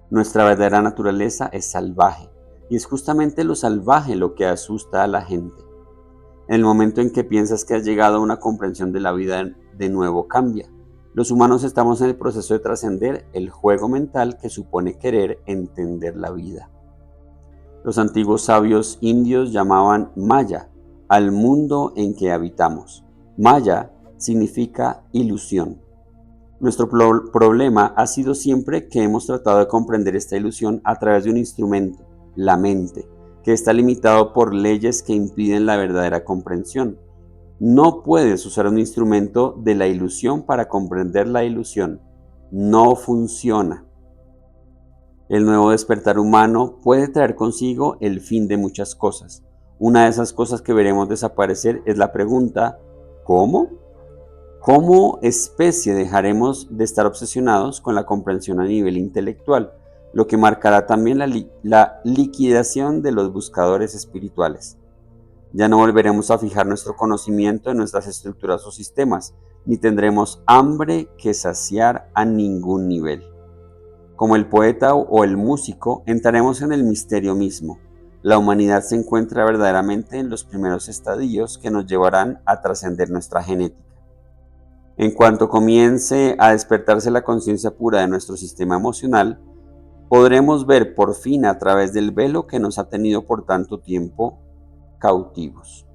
Nuestra verdadera naturaleza es salvaje, y es justamente lo salvaje lo que asusta a la gente. En el momento en que piensas que has llegado a una comprensión de la vida, de nuevo cambia. Los humanos estamos en el proceso de trascender el juego mental que supone querer entender la vida. Los antiguos sabios indios llamaban Maya al mundo en que habitamos. Maya significa ilusión. Nuestro problema ha sido siempre que hemos tratado de comprender esta ilusión a través de un instrumento, la mente, que está limitado por leyes que impiden la verdadera comprensión. No puedes usar un instrumento de la ilusión para comprender la ilusión. No funciona. El nuevo despertar humano puede traer consigo el fin de muchas cosas. Una de esas cosas que veremos desaparecer es la pregunta, ¿cómo? ¿Cómo especie dejaremos de estar obsesionados con la comprensión a nivel intelectual? Lo que marcará también la liquidación de los buscadores espirituales. Ya no volveremos a fijar nuestro conocimiento en nuestras estructuras o sistemas, ni tendremos hambre que saciar a ningún nivel. Como el poeta o el músico, entraremos en el misterio mismo. La humanidad se encuentra verdaderamente en los primeros estadios que nos llevarán a trascender nuestra genética. En cuanto comience a despertarse la conciencia pura de nuestro sistema emocional, podremos ver por fin a través del velo que nos ha tenido por tanto tiempo cautivos.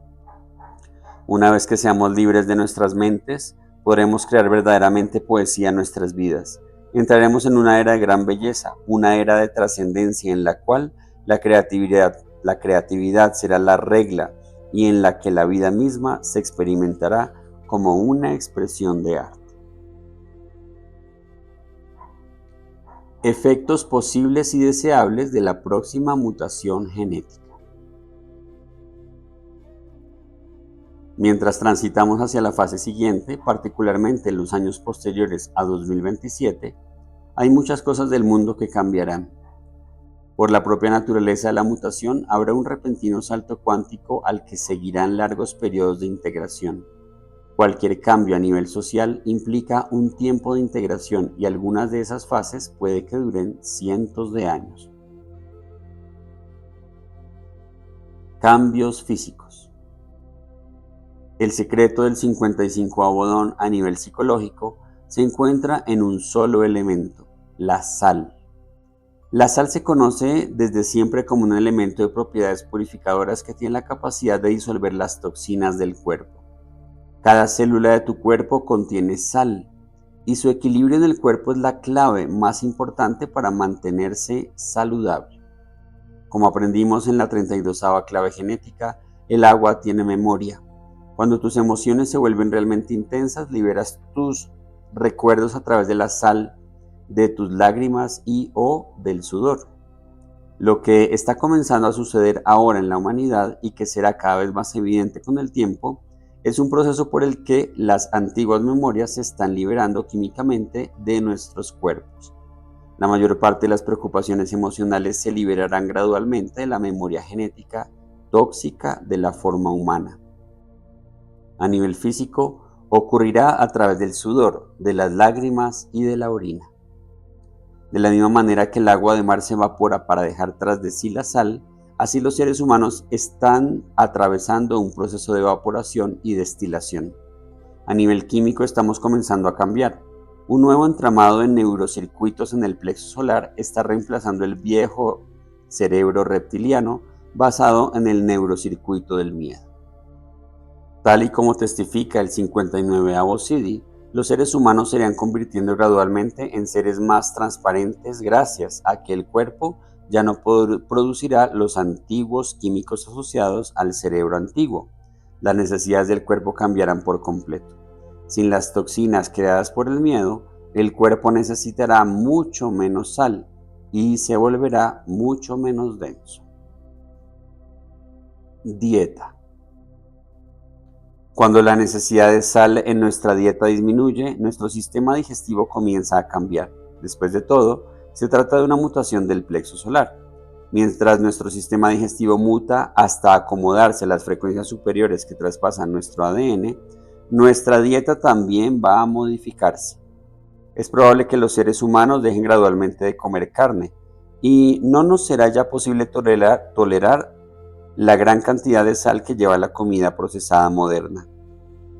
Una vez que seamos libres de nuestras mentes, podremos crear verdaderamente poesía en nuestras vidas. Entraremos en una era de gran belleza, una era de trascendencia en la cual la creatividad será la regla y en la que la vida misma se experimentará como una expresión de arte. Efectos posibles y deseables de la próxima mutación genética. Mientras transitamos hacia la fase siguiente, particularmente en los años posteriores a 2027, hay muchas cosas del mundo que cambiarán. Por la propia naturaleza de la mutación, habrá un repentino salto cuántico al que seguirán largos periodos de integración. Cualquier cambio a nivel social implica un tiempo de integración y algunas de esas fases puede que duren cientos de años. Cambios físicos. El secreto del 55avo don a nivel psicológico se encuentra en un solo elemento, la sal. La sal se conoce desde siempre como un elemento de propiedades purificadoras que tiene la capacidad de disolver las toxinas del cuerpo. Cada célula de tu cuerpo contiene sal y su equilibrio en el cuerpo es la clave más importante para mantenerse saludable. Como aprendimos en la 32ª clave genética, el agua tiene memoria. Cuando tus emociones se vuelven realmente intensas, liberas tus recuerdos a través de la sal, de tus lágrimas y o del sudor. Lo que está comenzando a suceder ahora en la humanidad y que será cada vez más evidente con el tiempo, es un proceso por el que las antiguas memorias se están liberando químicamente de nuestros cuerpos. La mayor parte de las preocupaciones emocionales se liberarán gradualmente de la memoria genética tóxica de la forma humana. A nivel físico, ocurrirá a través del sudor, de las lágrimas y de la orina. De la misma manera que el agua de mar se evapora para dejar tras de sí la sal, así los seres humanos están atravesando un proceso de evaporación y destilación. A nivel químico estamos comenzando a cambiar. Un nuevo entramado de neurocircuitos en el plexo solar está reemplazando el viejo cerebro reptiliano basado en el neurocircuito del miedo. Tal y como testifica el 59avo CD, los seres humanos se irán convirtiendo gradualmente en seres más transparentes gracias a que el cuerpo ya no producirá los antiguos químicos asociados al cerebro antiguo. Las necesidades del cuerpo cambiarán por completo. Sin las toxinas creadas por el miedo, el cuerpo necesitará mucho menos sal y se volverá mucho menos denso. Dieta. Cuando la necesidad de sal en nuestra dieta disminuye, nuestro sistema digestivo comienza a cambiar. Después de todo, se trata de una mutación del plexo solar. Mientras nuestro sistema digestivo muta hasta acomodarse a las frecuencias superiores que traspasan nuestro ADN, nuestra dieta también va a modificarse. Es probable que los seres humanos dejen gradualmente de comer carne y no nos será ya posible tolerar la gran cantidad de sal que lleva la comida procesada moderna.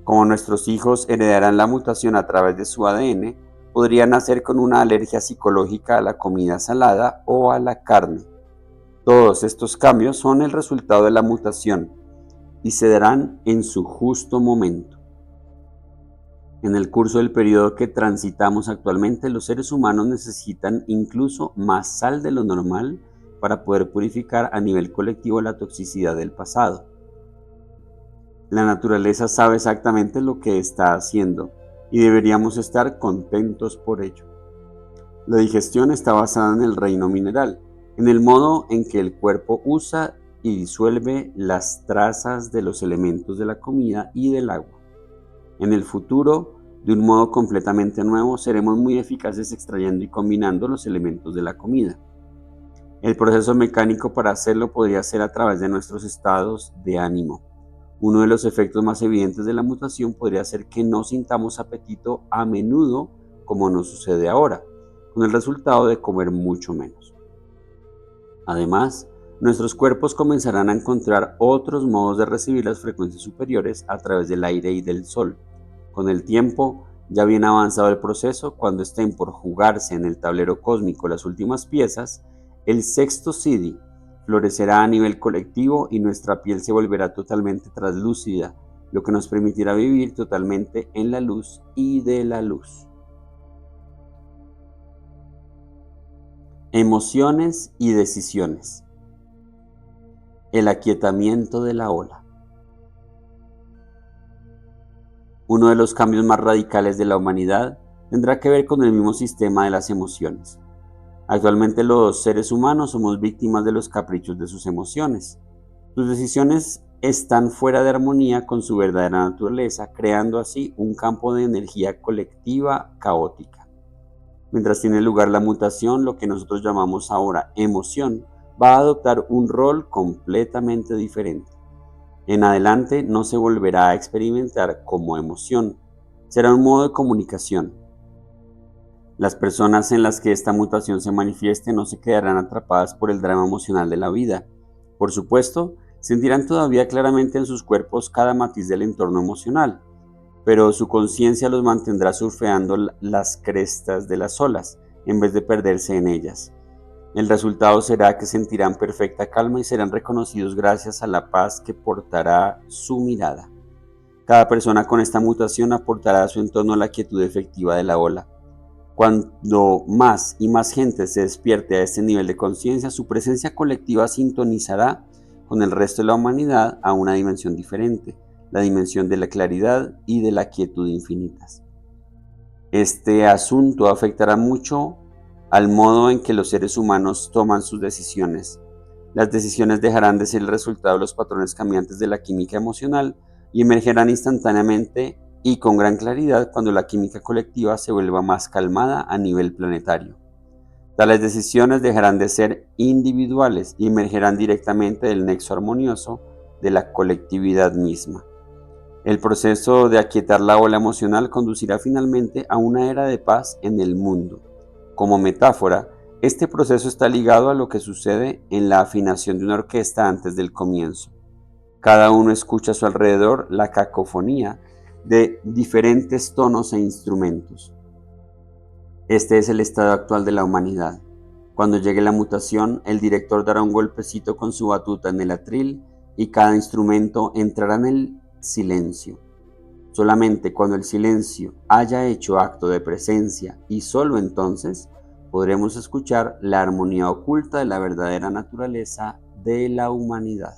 Como nuestros hijos heredarán la mutación a través de su ADN, podrían nacer con una alergia psicológica a la comida salada o a la carne. Todos estos cambios son el resultado de la mutación y se darán en su justo momento. En el curso del periodo que transitamos actualmente, los seres humanos necesitan incluso más sal de lo normal para poder purificar a nivel colectivo la toxicidad del pasado. La naturaleza sabe exactamente lo que está haciendo y deberíamos estar contentos por ello. La digestión está basada en el reino mineral, en el modo en que el cuerpo usa y disuelve las trazas de los elementos de la comida y del agua. En el futuro, de un modo completamente nuevo, seremos muy eficaces extrayendo y combinando los elementos de la comida. El proceso mecánico para hacerlo podría ser a través de nuestros estados de ánimo. Uno de los efectos más evidentes de la mutación podría ser que no sintamos apetito a menudo como nos sucede ahora, con el resultado de comer mucho menos. Además, nuestros cuerpos comenzarán a encontrar otros modos de recibir las frecuencias superiores a través del aire y del sol. Con el tiempo, ya bien avanzado el proceso, cuando estén por jugarse en el tablero cósmico las últimas piezas, el sexto Siddhi florecerá a nivel colectivo y nuestra piel se volverá totalmente translúcida, lo que nos permitirá vivir totalmente en la luz y de la luz. Emociones y decisiones. El aquietamiento de la ola. Uno de los cambios más radicales de la humanidad tendrá que ver con el mismo sistema de las emociones. Actualmente los seres humanos somos víctimas de los caprichos de sus emociones. Sus decisiones están fuera de armonía con su verdadera naturaleza, creando así un campo de energía colectiva caótica. Mientras tiene lugar la mutación, lo que nosotros llamamos ahora emoción va a adoptar un rol completamente diferente. En adelante no se volverá a experimentar como emoción, será un modo de comunicación. Las personas en las que esta mutación se manifieste no se quedarán atrapadas por el drama emocional de la vida. Por supuesto, sentirán todavía claramente en sus cuerpos cada matiz del entorno emocional, pero su conciencia los mantendrá surfeando las crestas de las olas, en vez de perderse en ellas. El resultado será que sentirán perfecta calma y serán reconocidos gracias a la paz que portará su mirada. Cada persona con esta mutación aportará a su entorno la quietud efectiva de la ola. Cuando más y más gente se despierte a este nivel de conciencia, su presencia colectiva sintonizará con el resto de la humanidad a una dimensión diferente, la dimensión de la claridad y de la quietud infinitas. Este asunto afectará mucho al modo en que los seres humanos toman sus decisiones. Las decisiones dejarán de ser el resultado de los patrones cambiantes de la química emocional y emergerán instantáneamente y con gran claridad cuando la química colectiva se vuelva más calmada a nivel planetario. Tales decisiones dejarán de ser individuales y emergerán directamente del nexo armonioso de la colectividad misma. El proceso de aquietar la ola emocional conducirá finalmente a una era de paz en el mundo. Como metáfora, este proceso está ligado a lo que sucede en la afinación de una orquesta antes del comienzo. Cada uno escucha a su alrededor la cacofonía de diferentes tonos e instrumentos. Este es el estado actual de la humanidad. Cuando llegue la mutación, el director dará un golpecito con su batuta en el atril y cada instrumento entrará en el silencio. Solamente cuando el silencio haya hecho acto de presencia y solo entonces podremos escuchar la armonía oculta de la verdadera naturaleza de la humanidad.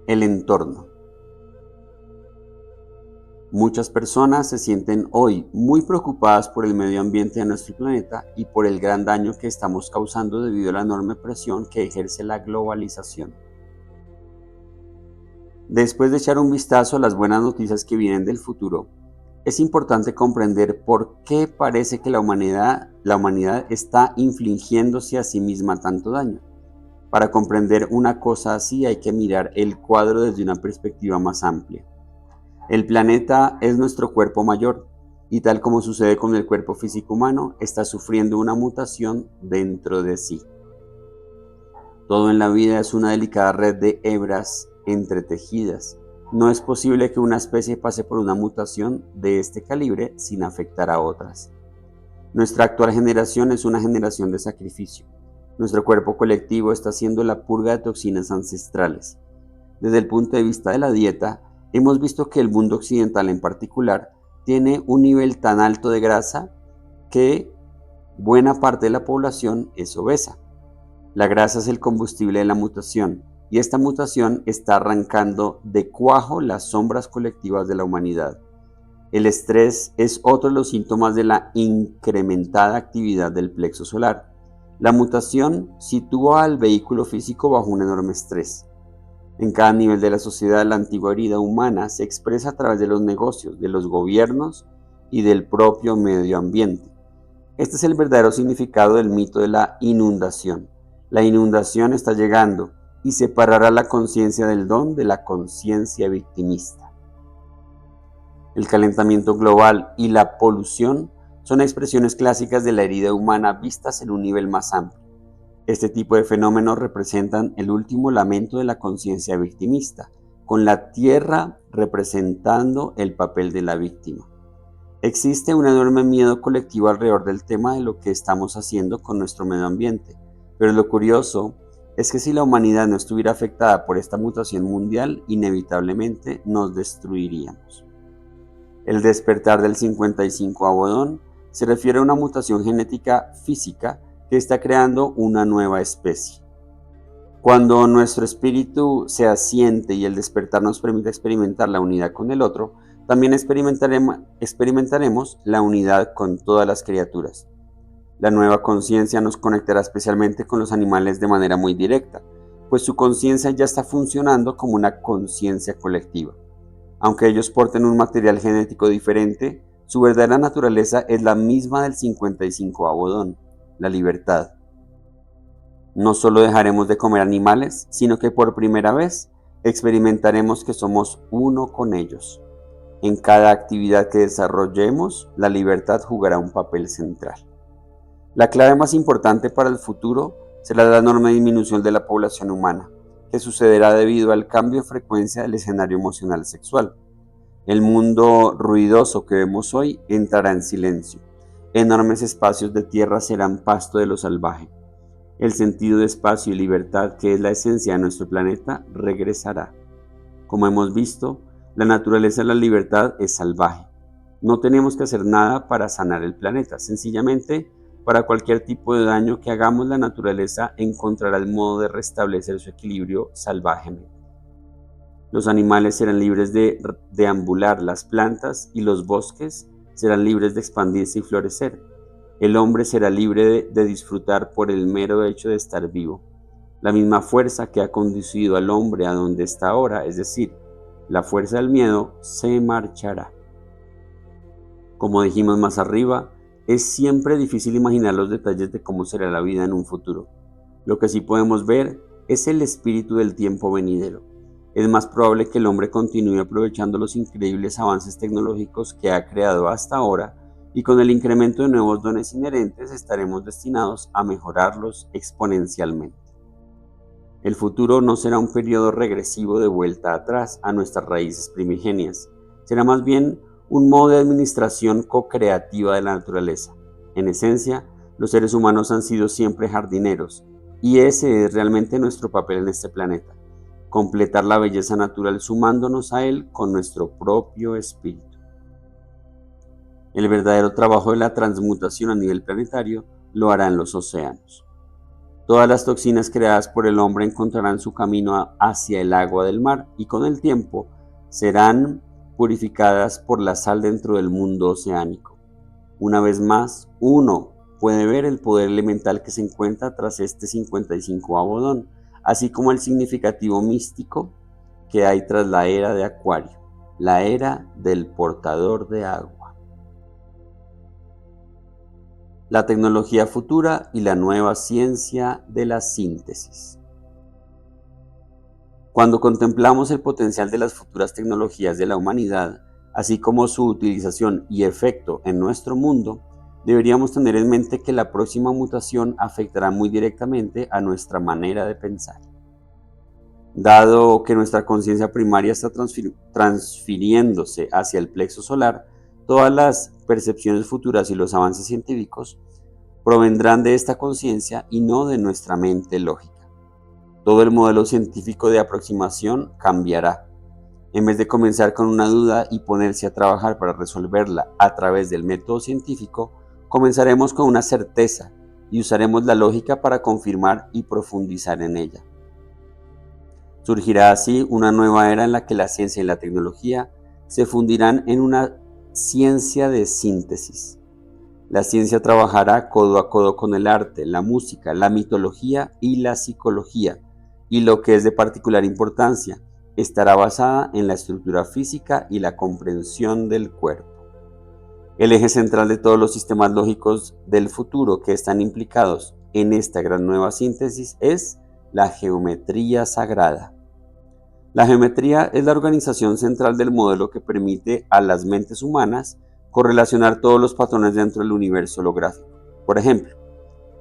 El entorno. Muchas personas se sienten hoy muy preocupadas por el medio ambiente de nuestro planeta y por el gran daño que estamos causando debido a la enorme presión que ejerce la globalización. Después de echar un vistazo a las buenas noticias que vienen del futuro, es importante comprender por qué parece que la humanidad está infligiéndose a sí misma tanto daño. Para comprender una cosa así hay que mirar el cuadro desde una perspectiva más amplia. El planeta es nuestro cuerpo mayor y tal como sucede con el cuerpo físico humano, está sufriendo una mutación dentro de sí. Todo en la vida es una delicada red de hebras entretejidas. No es posible que una especie pase por una mutación de este calibre sin afectar a otras. Nuestra actual generación es una generación de sacrificio. Nuestro cuerpo colectivo está haciendo la purga de toxinas ancestrales. Desde el punto de vista de la dieta, hemos visto que el mundo occidental en particular tiene un nivel tan alto de grasa que buena parte de la población es obesa. La grasa es el combustible de la mutación y esta mutación está arrancando de cuajo las sombras colectivas de la humanidad. El estrés es otro de los síntomas de la incrementada actividad del plexo solar. La mutación sitúa al vehículo físico bajo un enorme estrés. En cada nivel de la sociedad, la antigua herida humana se expresa a través de los negocios, de los gobiernos y del propio medio ambiente. Este es el verdadero significado del mito de la inundación. La inundación está llegando y separará la conciencia del don de la conciencia victimista. El calentamiento global y la polución son expresiones clásicas de la herida humana vistas en un nivel más amplio. Este tipo de fenómenos representan el último lamento de la conciencia victimista, con la tierra representando el papel de la víctima. Existe un enorme miedo colectivo alrededor del tema de lo que estamos haciendo con nuestro medio ambiente, pero lo curioso es que si la humanidad no estuviera afectada por esta mutación mundial, inevitablemente nos destruiríamos. El despertar del 55º Don se refiere a una mutación genética física que está creando una nueva especie. Cuando nuestro espíritu se asiente y el despertar nos permite experimentar la unidad con el otro, también experimentaremos la unidad con todas las criaturas. La nueva conciencia nos conectará especialmente con los animales de manera muy directa, pues su conciencia ya está funcionando como una conciencia colectiva. Aunque ellos porten un material genético diferente, su verdadera naturaleza es la misma del 55º Don, la libertad. No solo dejaremos de comer animales, sino que por primera vez experimentaremos que somos uno con ellos. En cada actividad que desarrollemos, la libertad jugará un papel central. La clave más importante para el futuro será la enorme disminución de la población humana, que sucederá debido al cambio de frecuencia del escenario emocional sexual. El mundo ruidoso que vemos hoy entrará en silencio. Enormes espacios de tierra serán pasto de lo salvaje. El sentido de espacio y libertad, que es la esencia de nuestro planeta, regresará. Como hemos visto, la naturaleza de la libertad es salvaje. No tenemos que hacer nada para sanar el planeta. Sencillamente, para cualquier tipo de daño que hagamos, la naturaleza encontrará el modo de restablecer su equilibrio salvajemente. Los animales serán libres de deambular, las plantas y los bosques serán libres de expandirse y florecer. El hombre será libre de disfrutar por el mero hecho de estar vivo. La misma fuerza que ha conducido al hombre a donde está ahora, es decir, la fuerza del miedo, se marchará. Como dijimos más arriba, es siempre difícil imaginar los detalles de cómo será la vida en un futuro. Lo que sí podemos ver es el espíritu del tiempo venidero. Es más probable que el hombre continúe aprovechando los increíbles avances tecnológicos que ha creado hasta ahora, y con el incremento de nuevos dones inherentes estaremos destinados a mejorarlos exponencialmente. El futuro no será un periodo regresivo de vuelta atrás a nuestras raíces primigenias, será más bien un modo de administración co-creativa de la naturaleza. En esencia, los seres humanos han sido siempre jardineros, y ese es realmente nuestro papel en este planeta: completar la belleza natural sumándonos a él con nuestro propio espíritu. El verdadero trabajo de la transmutación a nivel planetario lo harán los océanos. Todas las toxinas creadas por el hombre encontrarán su camino hacia el agua del mar y con el tiempo serán purificadas por la sal dentro del mundo oceánico. Una vez más, uno puede ver el poder elemental que se encuentra tras este 55º Don, así como el significativo místico que hay tras la era de Acuario, la era del portador de agua. La tecnología futura y la nueva ciencia de la síntesis. Cuando contemplamos el potencial de las futuras tecnologías de la humanidad, así como su utilización y efecto en nuestro mundo, deberíamos tener en mente que la próxima mutación afectará muy directamente a nuestra manera de pensar. Dado que nuestra conciencia primaria está transfiriéndose hacia el plexo solar, todas las percepciones futuras y los avances científicos provendrán de esta conciencia y no de nuestra mente lógica. Todo el modelo científico de aproximación cambiará. En vez de comenzar con una duda y ponerse a trabajar para resolverla a través del método científico, comenzaremos con una certeza y usaremos la lógica para confirmar y profundizar en ella. Surgirá así una nueva era en la que la ciencia y la tecnología se fundirán en una ciencia de síntesis. La ciencia trabajará codo a codo con el arte, la música, la mitología y la psicología, y lo que es de particular importancia, estará basada en la estructura física y la comprensión del cuerpo. El eje central de todos los sistemas lógicos del futuro que están implicados en esta gran nueva síntesis es la geometría sagrada. La geometría es la organización central del modelo que permite a las mentes humanas correlacionar todos los patrones dentro del universo holográfico. Por ejemplo,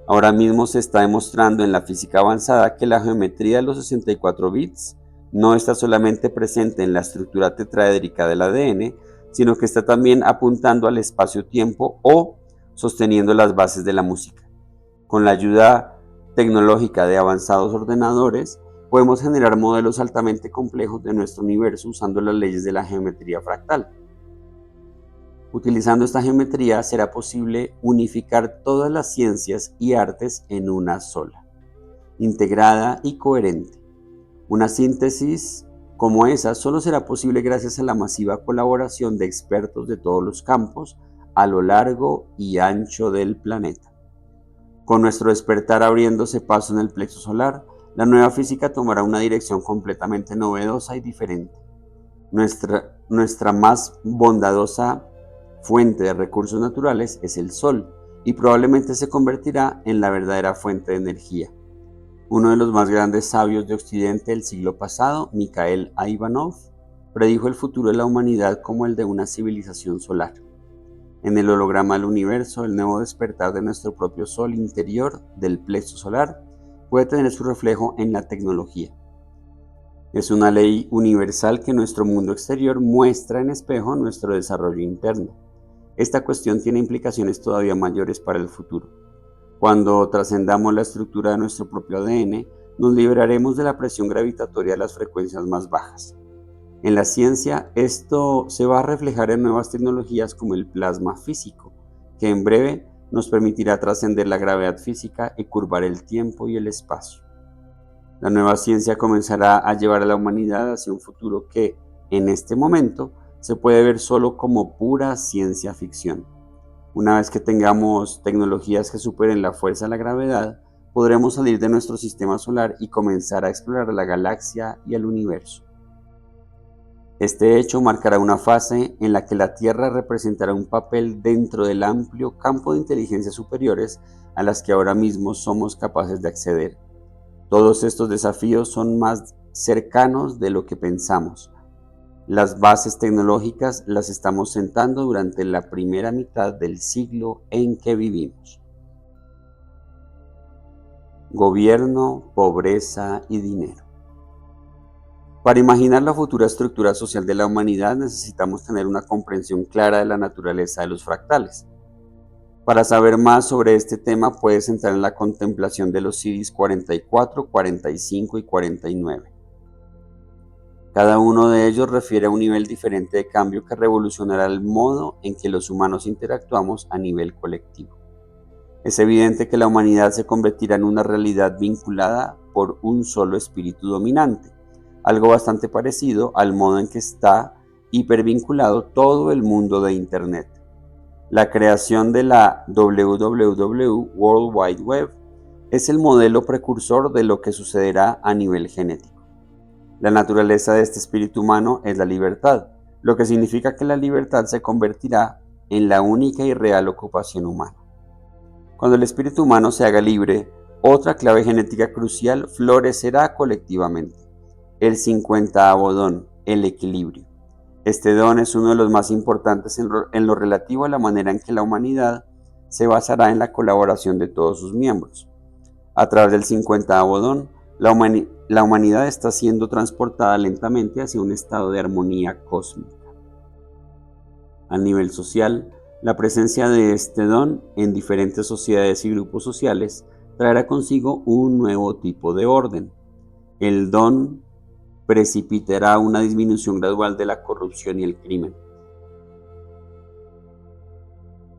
ahora mismo se está demostrando en la física avanzada que la geometría de los 64 bits no está solamente presente en la estructura tetraédrica del ADN, sino que está también apuntando al espacio-tiempo o sosteniendo las bases de la música. Con la ayuda tecnológica de avanzados ordenadores, podemos generar modelos altamente complejos de nuestro universo usando las leyes de la geometría fractal. Utilizando esta geometría será posible unificar todas las ciencias y artes en una sola, integrada y coherente. Una síntesis como esa solo será posible gracias a la masiva colaboración de expertos de todos los campos a lo largo y ancho del planeta. Con nuestro despertar abriéndose paso en el plexo solar, la nueva física tomará una dirección completamente novedosa y diferente. Nuestra más bondadosa fuente de recursos naturales es el Sol y probablemente se convertirá en la verdadera fuente de energía. Uno de los más grandes sabios de Occidente del siglo pasado, Mikhail Ivanov, predijo el futuro de la humanidad como el de una civilización solar. En el holograma del universo, el nuevo despertar de nuestro propio Sol interior del plexo solar puede tener su reflejo en la tecnología. Es una ley universal que nuestro mundo exterior muestra en espejo nuestro desarrollo interno. Esta cuestión tiene implicaciones todavía mayores para el futuro. Cuando trascendamos la estructura de nuestro propio ADN, nos liberaremos de la presión gravitatoria de las frecuencias más bajas. En la ciencia, esto se va a reflejar en nuevas tecnologías como el plasma físico, que en breve nos permitirá trascender la gravedad física y curvar el tiempo y el espacio. La nueva ciencia comenzará a llevar a la humanidad hacia un futuro que, en este momento, se puede ver solo como pura ciencia ficción. Una vez que tengamos tecnologías que superen la fuerza de la gravedad, podremos salir de nuestro sistema solar y comenzar a explorar la galaxia y el universo. Este hecho marcará una fase en la que la Tierra representará un papel dentro del amplio campo de inteligencias superiores a las que ahora mismo somos capaces de acceder. Todos estos desafíos son más cercanos de lo que pensamos. Las bases tecnológicas las estamos sentando durante la primera mitad del siglo en que vivimos. Gobierno, pobreza y dinero. Para imaginar la futura estructura social de la humanidad necesitamos tener una comprensión clara de la naturaleza de los fractales. Para saber más sobre este tema puedes entrar en la contemplación de los CDs 44, 45 y 49. Cada uno de ellos refiere a un nivel diferente de cambio que revolucionará el modo en que los humanos interactuamos a nivel colectivo. Es evidente que la humanidad se convertirá en una realidad vinculada por un solo espíritu dominante, algo bastante parecido al modo en que está hipervinculado todo el mundo de Internet. La creación de la WWW World Wide Web es el modelo precursor de lo que sucederá a nivel genético. La naturaleza de este espíritu humano es la libertad, lo que significa que la libertad se convertirá en la única y real ocupación humana. Cuando el espíritu humano se haga libre, otra clave genética crucial florecerá colectivamente: el 50avo don, el equilibrio. Este don es uno de los más importantes en lo relativo a la manera en que la humanidad se basará en la colaboración de todos sus miembros. A través del 50avo don, la humanidad está siendo transportada lentamente hacia un estado de armonía cósmica. A nivel social, la presencia de este don en diferentes sociedades y grupos sociales traerá consigo un nuevo tipo de orden. El don precipitará una disminución gradual de la corrupción y el crimen.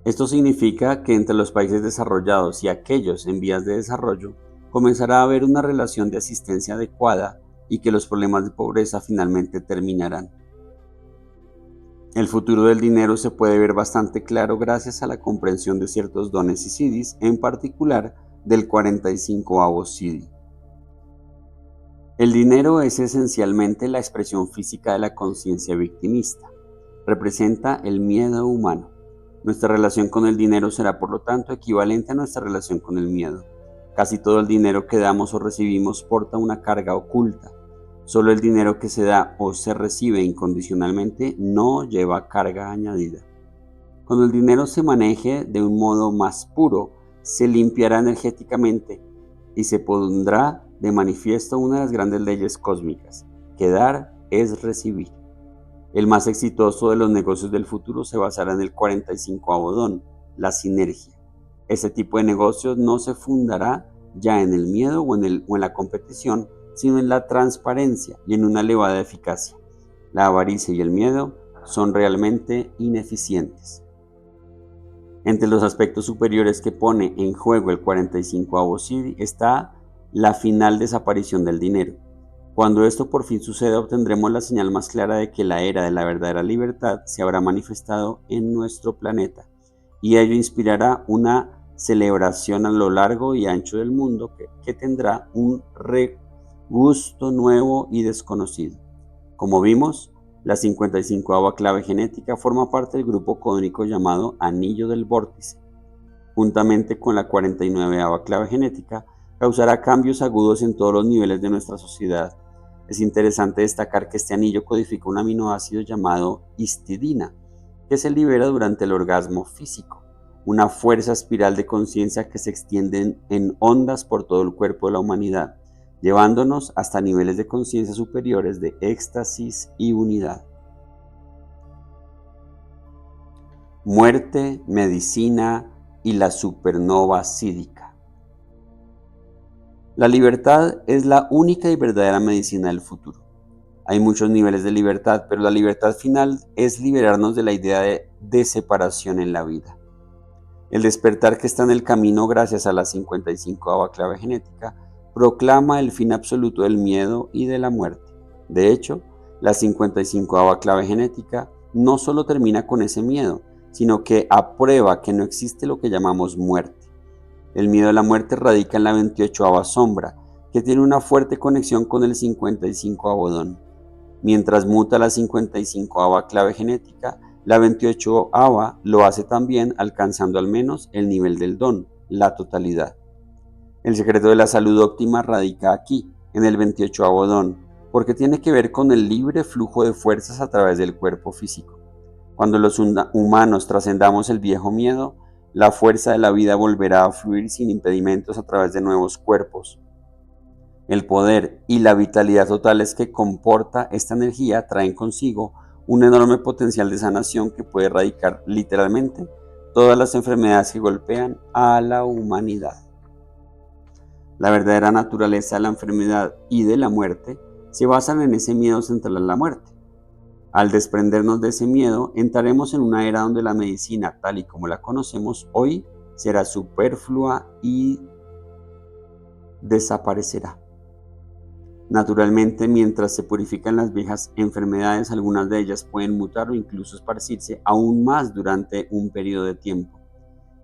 Esto significa que entre los países desarrollados y aquellos en vías de desarrollo comenzará a haber una relación de asistencia adecuada y que los problemas de pobreza finalmente terminarán. El futuro del dinero se puede ver bastante claro gracias a la comprensión de ciertos dones y siddhis, en particular del 45avo siddhi. El dinero es esencialmente la expresión física de la conciencia victimista. Representa el miedo humano. Nuestra relación con el dinero será, por lo tanto, equivalente a nuestra relación con el miedo. Casi todo el dinero que damos o recibimos porta una carga oculta. Solo el dinero que se da o se recibe incondicionalmente no lleva carga añadida. Cuando el dinero se maneje de un modo más puro, se limpiará energéticamente y se pondrá de manifiesto una de las grandes leyes cósmicas: que dar es recibir. El más exitoso de los negocios del futuro se basará en el 45avo don, la sinergia. Este tipo de negocios no se fundará ya en el miedo o en la competición, sino en la transparencia y en una elevada eficacia. La avaricia y el miedo son realmente ineficientes. Entre los aspectos superiores que pone en juego el 45avo siddhi está la final desaparición del dinero. Cuando esto por fin suceda, obtendremos la señal más clara de que la era de la verdadera libertad se habrá manifestado en nuestro planeta, y ello inspirará una celebración a lo largo y ancho del mundo que tendrá un regusto nuevo y desconocido. Como vimos, la 55ava clave genética forma parte del grupo códnico llamado Anillo del Vórtice. Juntamente con la 49ava clave genética, causará cambios agudos en todos los niveles de nuestra sociedad. Es interesante destacar que este anillo codifica un aminoácido llamado histidina, que se libera durante el orgasmo físico, una fuerza espiral de conciencia que se extiende en ondas por todo el cuerpo de la humanidad, llevándonos hasta niveles de conciencia superiores de éxtasis y unidad. Muerte, medicina y la supernova sídica. La libertad es la única y verdadera medicina del futuro. Hay muchos niveles de libertad, pero la libertad final es liberarnos de la idea de separación en la vida. El despertar que está en el camino gracias a la 55ava clave genética proclama el fin absoluto del miedo y de la muerte. De hecho, la 55ava clave genética no solo termina con ese miedo, sino que aprueba que no existe lo que llamamos muerte. El miedo a la muerte radica en la 28ava sombra, que tiene una fuerte conexión con el 55avo don. Mientras muta la 55ava clave genética, la 28ava lo hace también, alcanzando al menos el nivel del don, la totalidad. El secreto de la salud óptima radica aquí, en el 28avo don, porque tiene que ver con el libre flujo de fuerzas a través del cuerpo físico. Cuando los humanos trascendamos el viejo miedo, la fuerza de la vida volverá a fluir sin impedimentos a través de nuevos cuerpos. El poder y la vitalidad totales que comporta esta energía traen consigo un enorme potencial de sanación que puede erradicar literalmente todas las enfermedades que golpean a la humanidad. La verdadera naturaleza de la enfermedad y de la muerte se basan en ese miedo central a la muerte. Al desprendernos de ese miedo, entraremos en una era donde la medicina, tal y como la conocemos hoy, será superflua y desaparecerá. Naturalmente, mientras se purifican las viejas enfermedades, algunas de ellas pueden mutar o incluso esparcirse aún más durante un periodo de tiempo.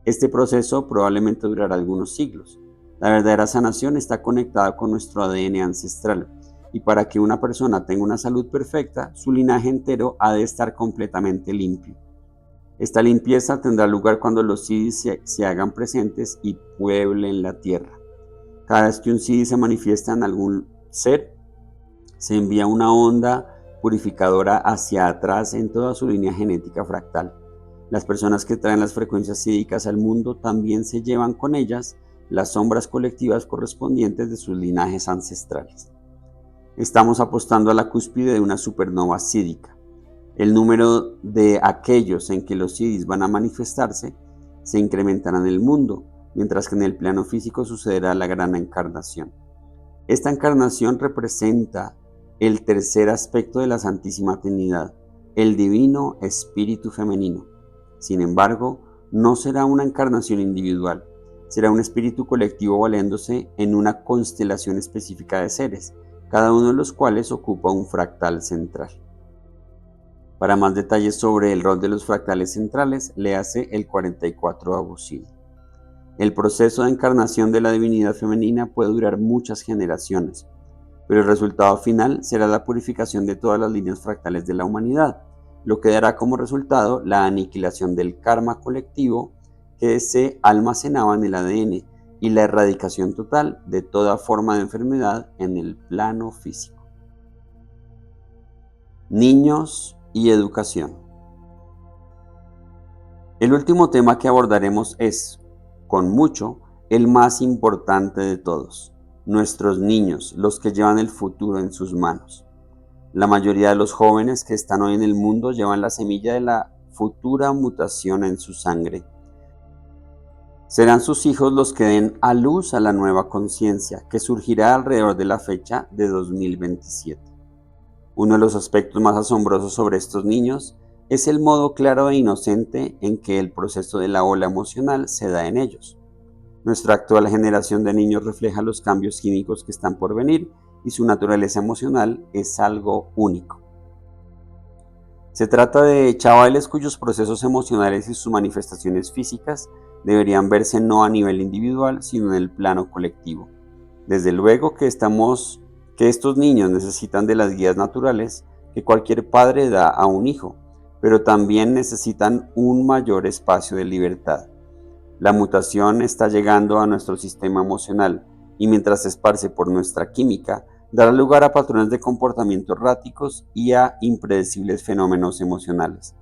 Este proceso probablemente durará algunos siglos. La verdadera sanación está conectada con nuestro ADN ancestral y para que una persona tenga una salud perfecta, su linaje entero ha de estar completamente limpio. Esta limpieza tendrá lugar cuando los siddhis se hagan presentes y pueblen la tierra. Cada vez que un siddhi se manifiesta en algún ser, se envía una onda purificadora hacia atrás en toda su línea genética fractal. Las personas que traen las frecuencias sídicas al mundo también se llevan con ellas las sombras colectivas correspondientes de sus linajes ancestrales. Estamos apostando a la cúspide de una supernova sídica. El número de aquellos en que los siddhis van a manifestarse se incrementará en el mundo, mientras que en el plano físico sucederá la gran encarnación. Esta encarnación representa el tercer aspecto de la Santísima Trinidad, el divino espíritu femenino. Sin embargo, no será una encarnación individual, será un espíritu colectivo valiéndose en una constelación específica de seres, cada uno de los cuales ocupa un fractal central. Para más detalles sobre el rol de los fractales centrales, léase el 44º Siddhi. El proceso de encarnación de la divinidad femenina puede durar muchas generaciones, pero el resultado final será la purificación de todas las líneas fractales de la humanidad, lo que dará como resultado la aniquilación del karma colectivo que se almacenaba en el ADN y la erradicación total de toda forma de enfermedad en el plano físico. Niños y educación. El último tema que abordaremos es, con mucho, el más importante de todos: nuestros niños, los que llevan el futuro en sus manos. La mayoría de los jóvenes que están hoy en el mundo llevan la semilla de la futura mutación en su sangre. Serán sus hijos los que den a luz a la nueva conciencia, que surgirá alrededor de la fecha de 2027. Uno de los aspectos más asombrosos sobre estos niños es el modo claro e inocente en que el proceso de la ola emocional se da en ellos. Nuestra actual generación de niños refleja los cambios químicos que están por venir y su naturaleza emocional es algo único. Se trata de chavales cuyos procesos emocionales y sus manifestaciones físicas deberían verse no a nivel individual, sino en el plano colectivo. Desde luego que estos niños necesitan de las guías naturales que cualquier padre da a un hijo, pero también necesitan un mayor espacio de libertad. La mutación está llegando a nuestro sistema emocional y mientras se esparce por nuestra química, dará lugar a patrones de comportamiento erráticos y a impredecibles fenómenos emocionales.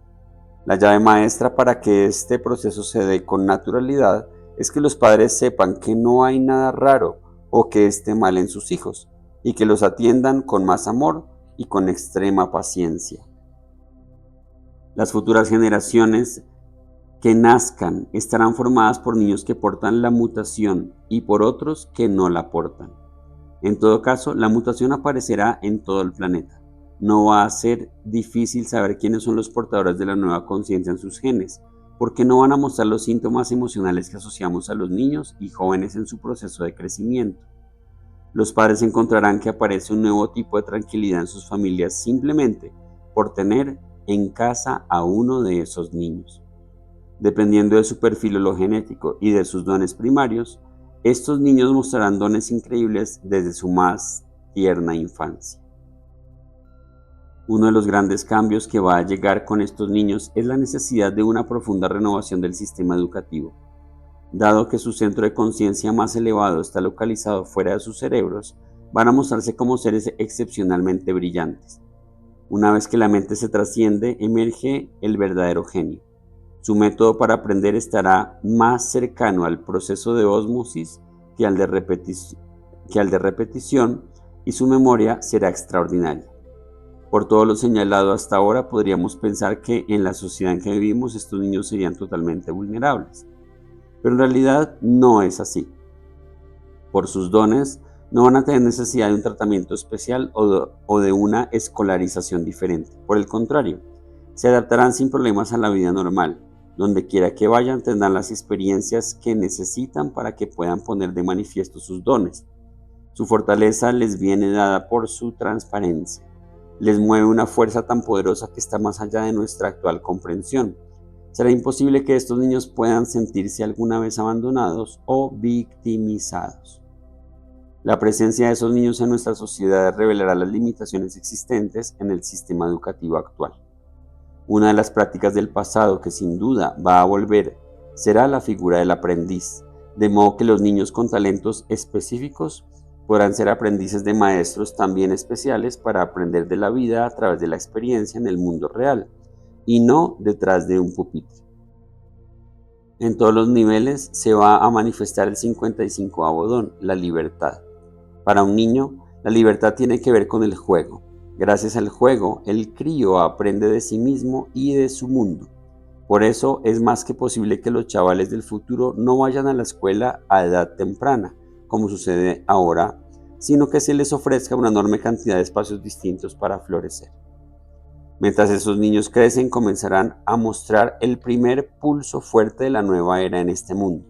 La llave maestra para que este proceso se dé con naturalidad es que los padres sepan que no hay nada raro o que esté mal en sus hijos y que los atiendan con más amor y con extrema paciencia. Las futuras generaciones que nazcan estarán formadas por niños que portan la mutación y por otros que no la portan. En todo caso, la mutación aparecerá en todo el planeta. No va a ser difícil saber quiénes son los portadores de la nueva conciencia en sus genes, porque no van a mostrar los síntomas emocionales que asociamos a los niños y jóvenes en su proceso de crecimiento. Los padres encontrarán que aparece un nuevo tipo de tranquilidad en sus familias simplemente por tener en casa a uno de esos niños. Dependiendo de su perfil genético y de sus dones primarios, estos niños mostrarán dones increíbles desde su más tierna infancia. Uno de los grandes cambios que va a llegar con estos niños es la necesidad de una profunda renovación del sistema educativo. Dado que su centro de conciencia más elevado está localizado fuera de sus cerebros, van a mostrarse como seres excepcionalmente brillantes. Una vez que la mente se trasciende, emerge el verdadero genio. Su método para aprender estará más cercano al proceso de ósmosis que al de repetición, y su memoria será extraordinaria. Por todo lo señalado hasta ahora, podríamos pensar que en la sociedad en que vivimos estos niños serían totalmente vulnerables. Pero en realidad no es así. Por sus dones, no van a tener necesidad de un tratamiento especial o de una escolarización diferente. Por el contrario, se adaptarán sin problemas a la vida normal. Donde quiera que vayan tendrán las experiencias que necesitan para que puedan poner de manifiesto sus dones. Su fortaleza les viene dada por su transparencia. Les mueve una fuerza tan poderosa que está más allá de nuestra actual comprensión. Será imposible que estos niños puedan sentirse alguna vez abandonados o victimizados. La presencia de esos niños en nuestra sociedad revelará las limitaciones existentes en el sistema educativo actual. Una de las prácticas del pasado que sin duda va a volver será la figura del aprendiz, de modo que los niños con talentos específicos podrán ser aprendices de maestros también especiales para aprender de la vida a través de la experiencia en el mundo real y no detrás de un pupitre. En todos los niveles se va a manifestar el 55º don, la libertad. Para un niño, la libertad tiene que ver con el juego. Gracias al juego, el crío aprende de sí mismo y de su mundo. Por eso es más que posible que los chavales del futuro no vayan a la escuela a edad temprana, como sucede ahora, sino que se les ofrezca una enorme cantidad de espacios distintos para florecer. Mientras esos niños crecen, comenzarán a mostrar el primer pulso fuerte de la nueva era en este mundo.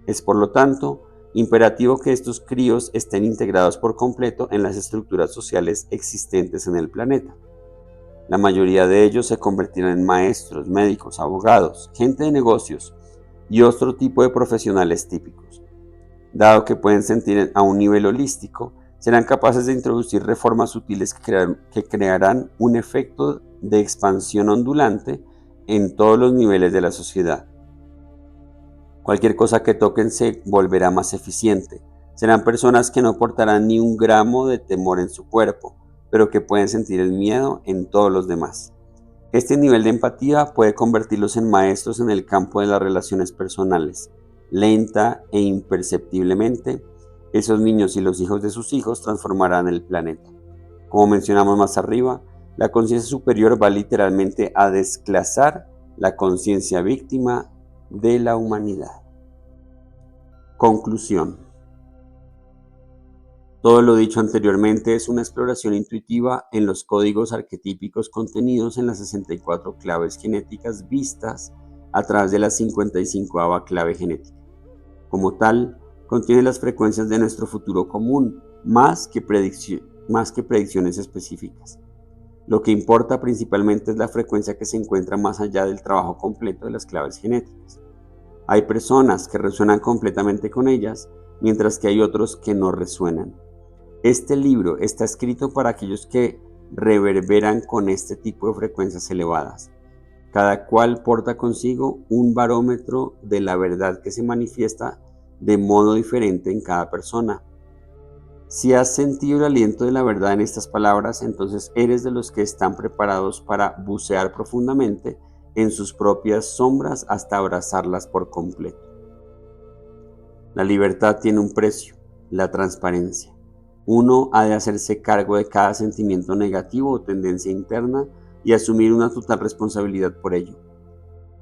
Es por lo tanto imperativo que estos críos estén integrados por completo en las estructuras sociales existentes en el planeta. La mayoría de ellos se convertirán en maestros, médicos, abogados, gente de negocios y otro tipo de profesionales típicos. Dado que pueden sentir a un nivel holístico, serán capaces de introducir reformas sutiles que crearán un efecto de expansión ondulante en todos los niveles de la sociedad. Cualquier cosa que toquen se volverá más eficiente. Serán personas que no portarán ni un gramo de temor en su cuerpo, pero que pueden sentir el miedo en todos los demás. Este nivel de empatía puede convertirlos en maestros en el campo de las relaciones personales. Lenta e imperceptiblemente, esos niños y los hijos de sus hijos transformarán el planeta. Como mencionamos más arriba, la conciencia superior va literalmente a desclasar la conciencia víctima de la humanidad. Conclusión. Todo lo dicho anteriormente es una exploración intuitiva en los códigos arquetípicos contenidos en las 64 claves genéticas vistas a través de la 55ª clave genética. Como tal, contiene las frecuencias de nuestro futuro común, más que predicciones específicas. Lo que importa principalmente es la frecuencia que se encuentra más allá del trabajo completo de las claves genéticas. Hay personas que resuenan completamente con ellas, mientras que hay otros que no resuenan. Este libro está escrito para aquellos que reverberan con este tipo de frecuencias elevadas. Cada cual porta consigo un barómetro de la verdad que se manifiesta de modo diferente en cada persona. Si has sentido el aliento de la verdad en estas palabras, entonces eres de los que están preparados para bucear profundamente en sus propias sombras hasta abrazarlas por completo. La libertad tiene un precio, la transparencia. Uno ha de hacerse cargo de cada sentimiento negativo o tendencia interna y asumir una total responsabilidad por ello.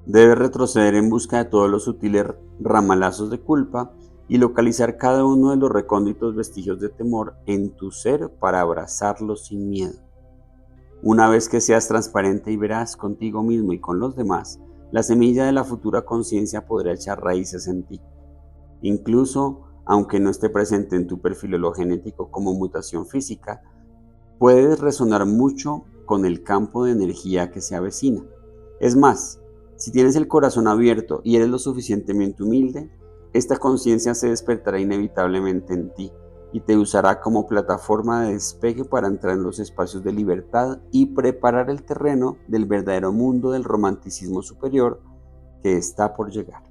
Debe retroceder en busca de todos los sutiles ramalazos de culpa y localizar cada uno de los recónditos vestigios de temor en tu ser para abrazarlos sin miedo. Una vez que seas transparente y veraz contigo mismo y con los demás, la semilla de la futura conciencia podrá echar raíces en ti. Incluso, aunque no esté presente en tu perfil genético como mutación física, puedes resonar mucho con el campo de energía que se avecina. Es más, si tienes el corazón abierto y eres lo suficientemente humilde, esta conciencia se despertará inevitablemente en ti y te usará como plataforma de despegue para entrar en los espacios de libertad y preparar el terreno del verdadero mundo del romanticismo superior que está por llegar.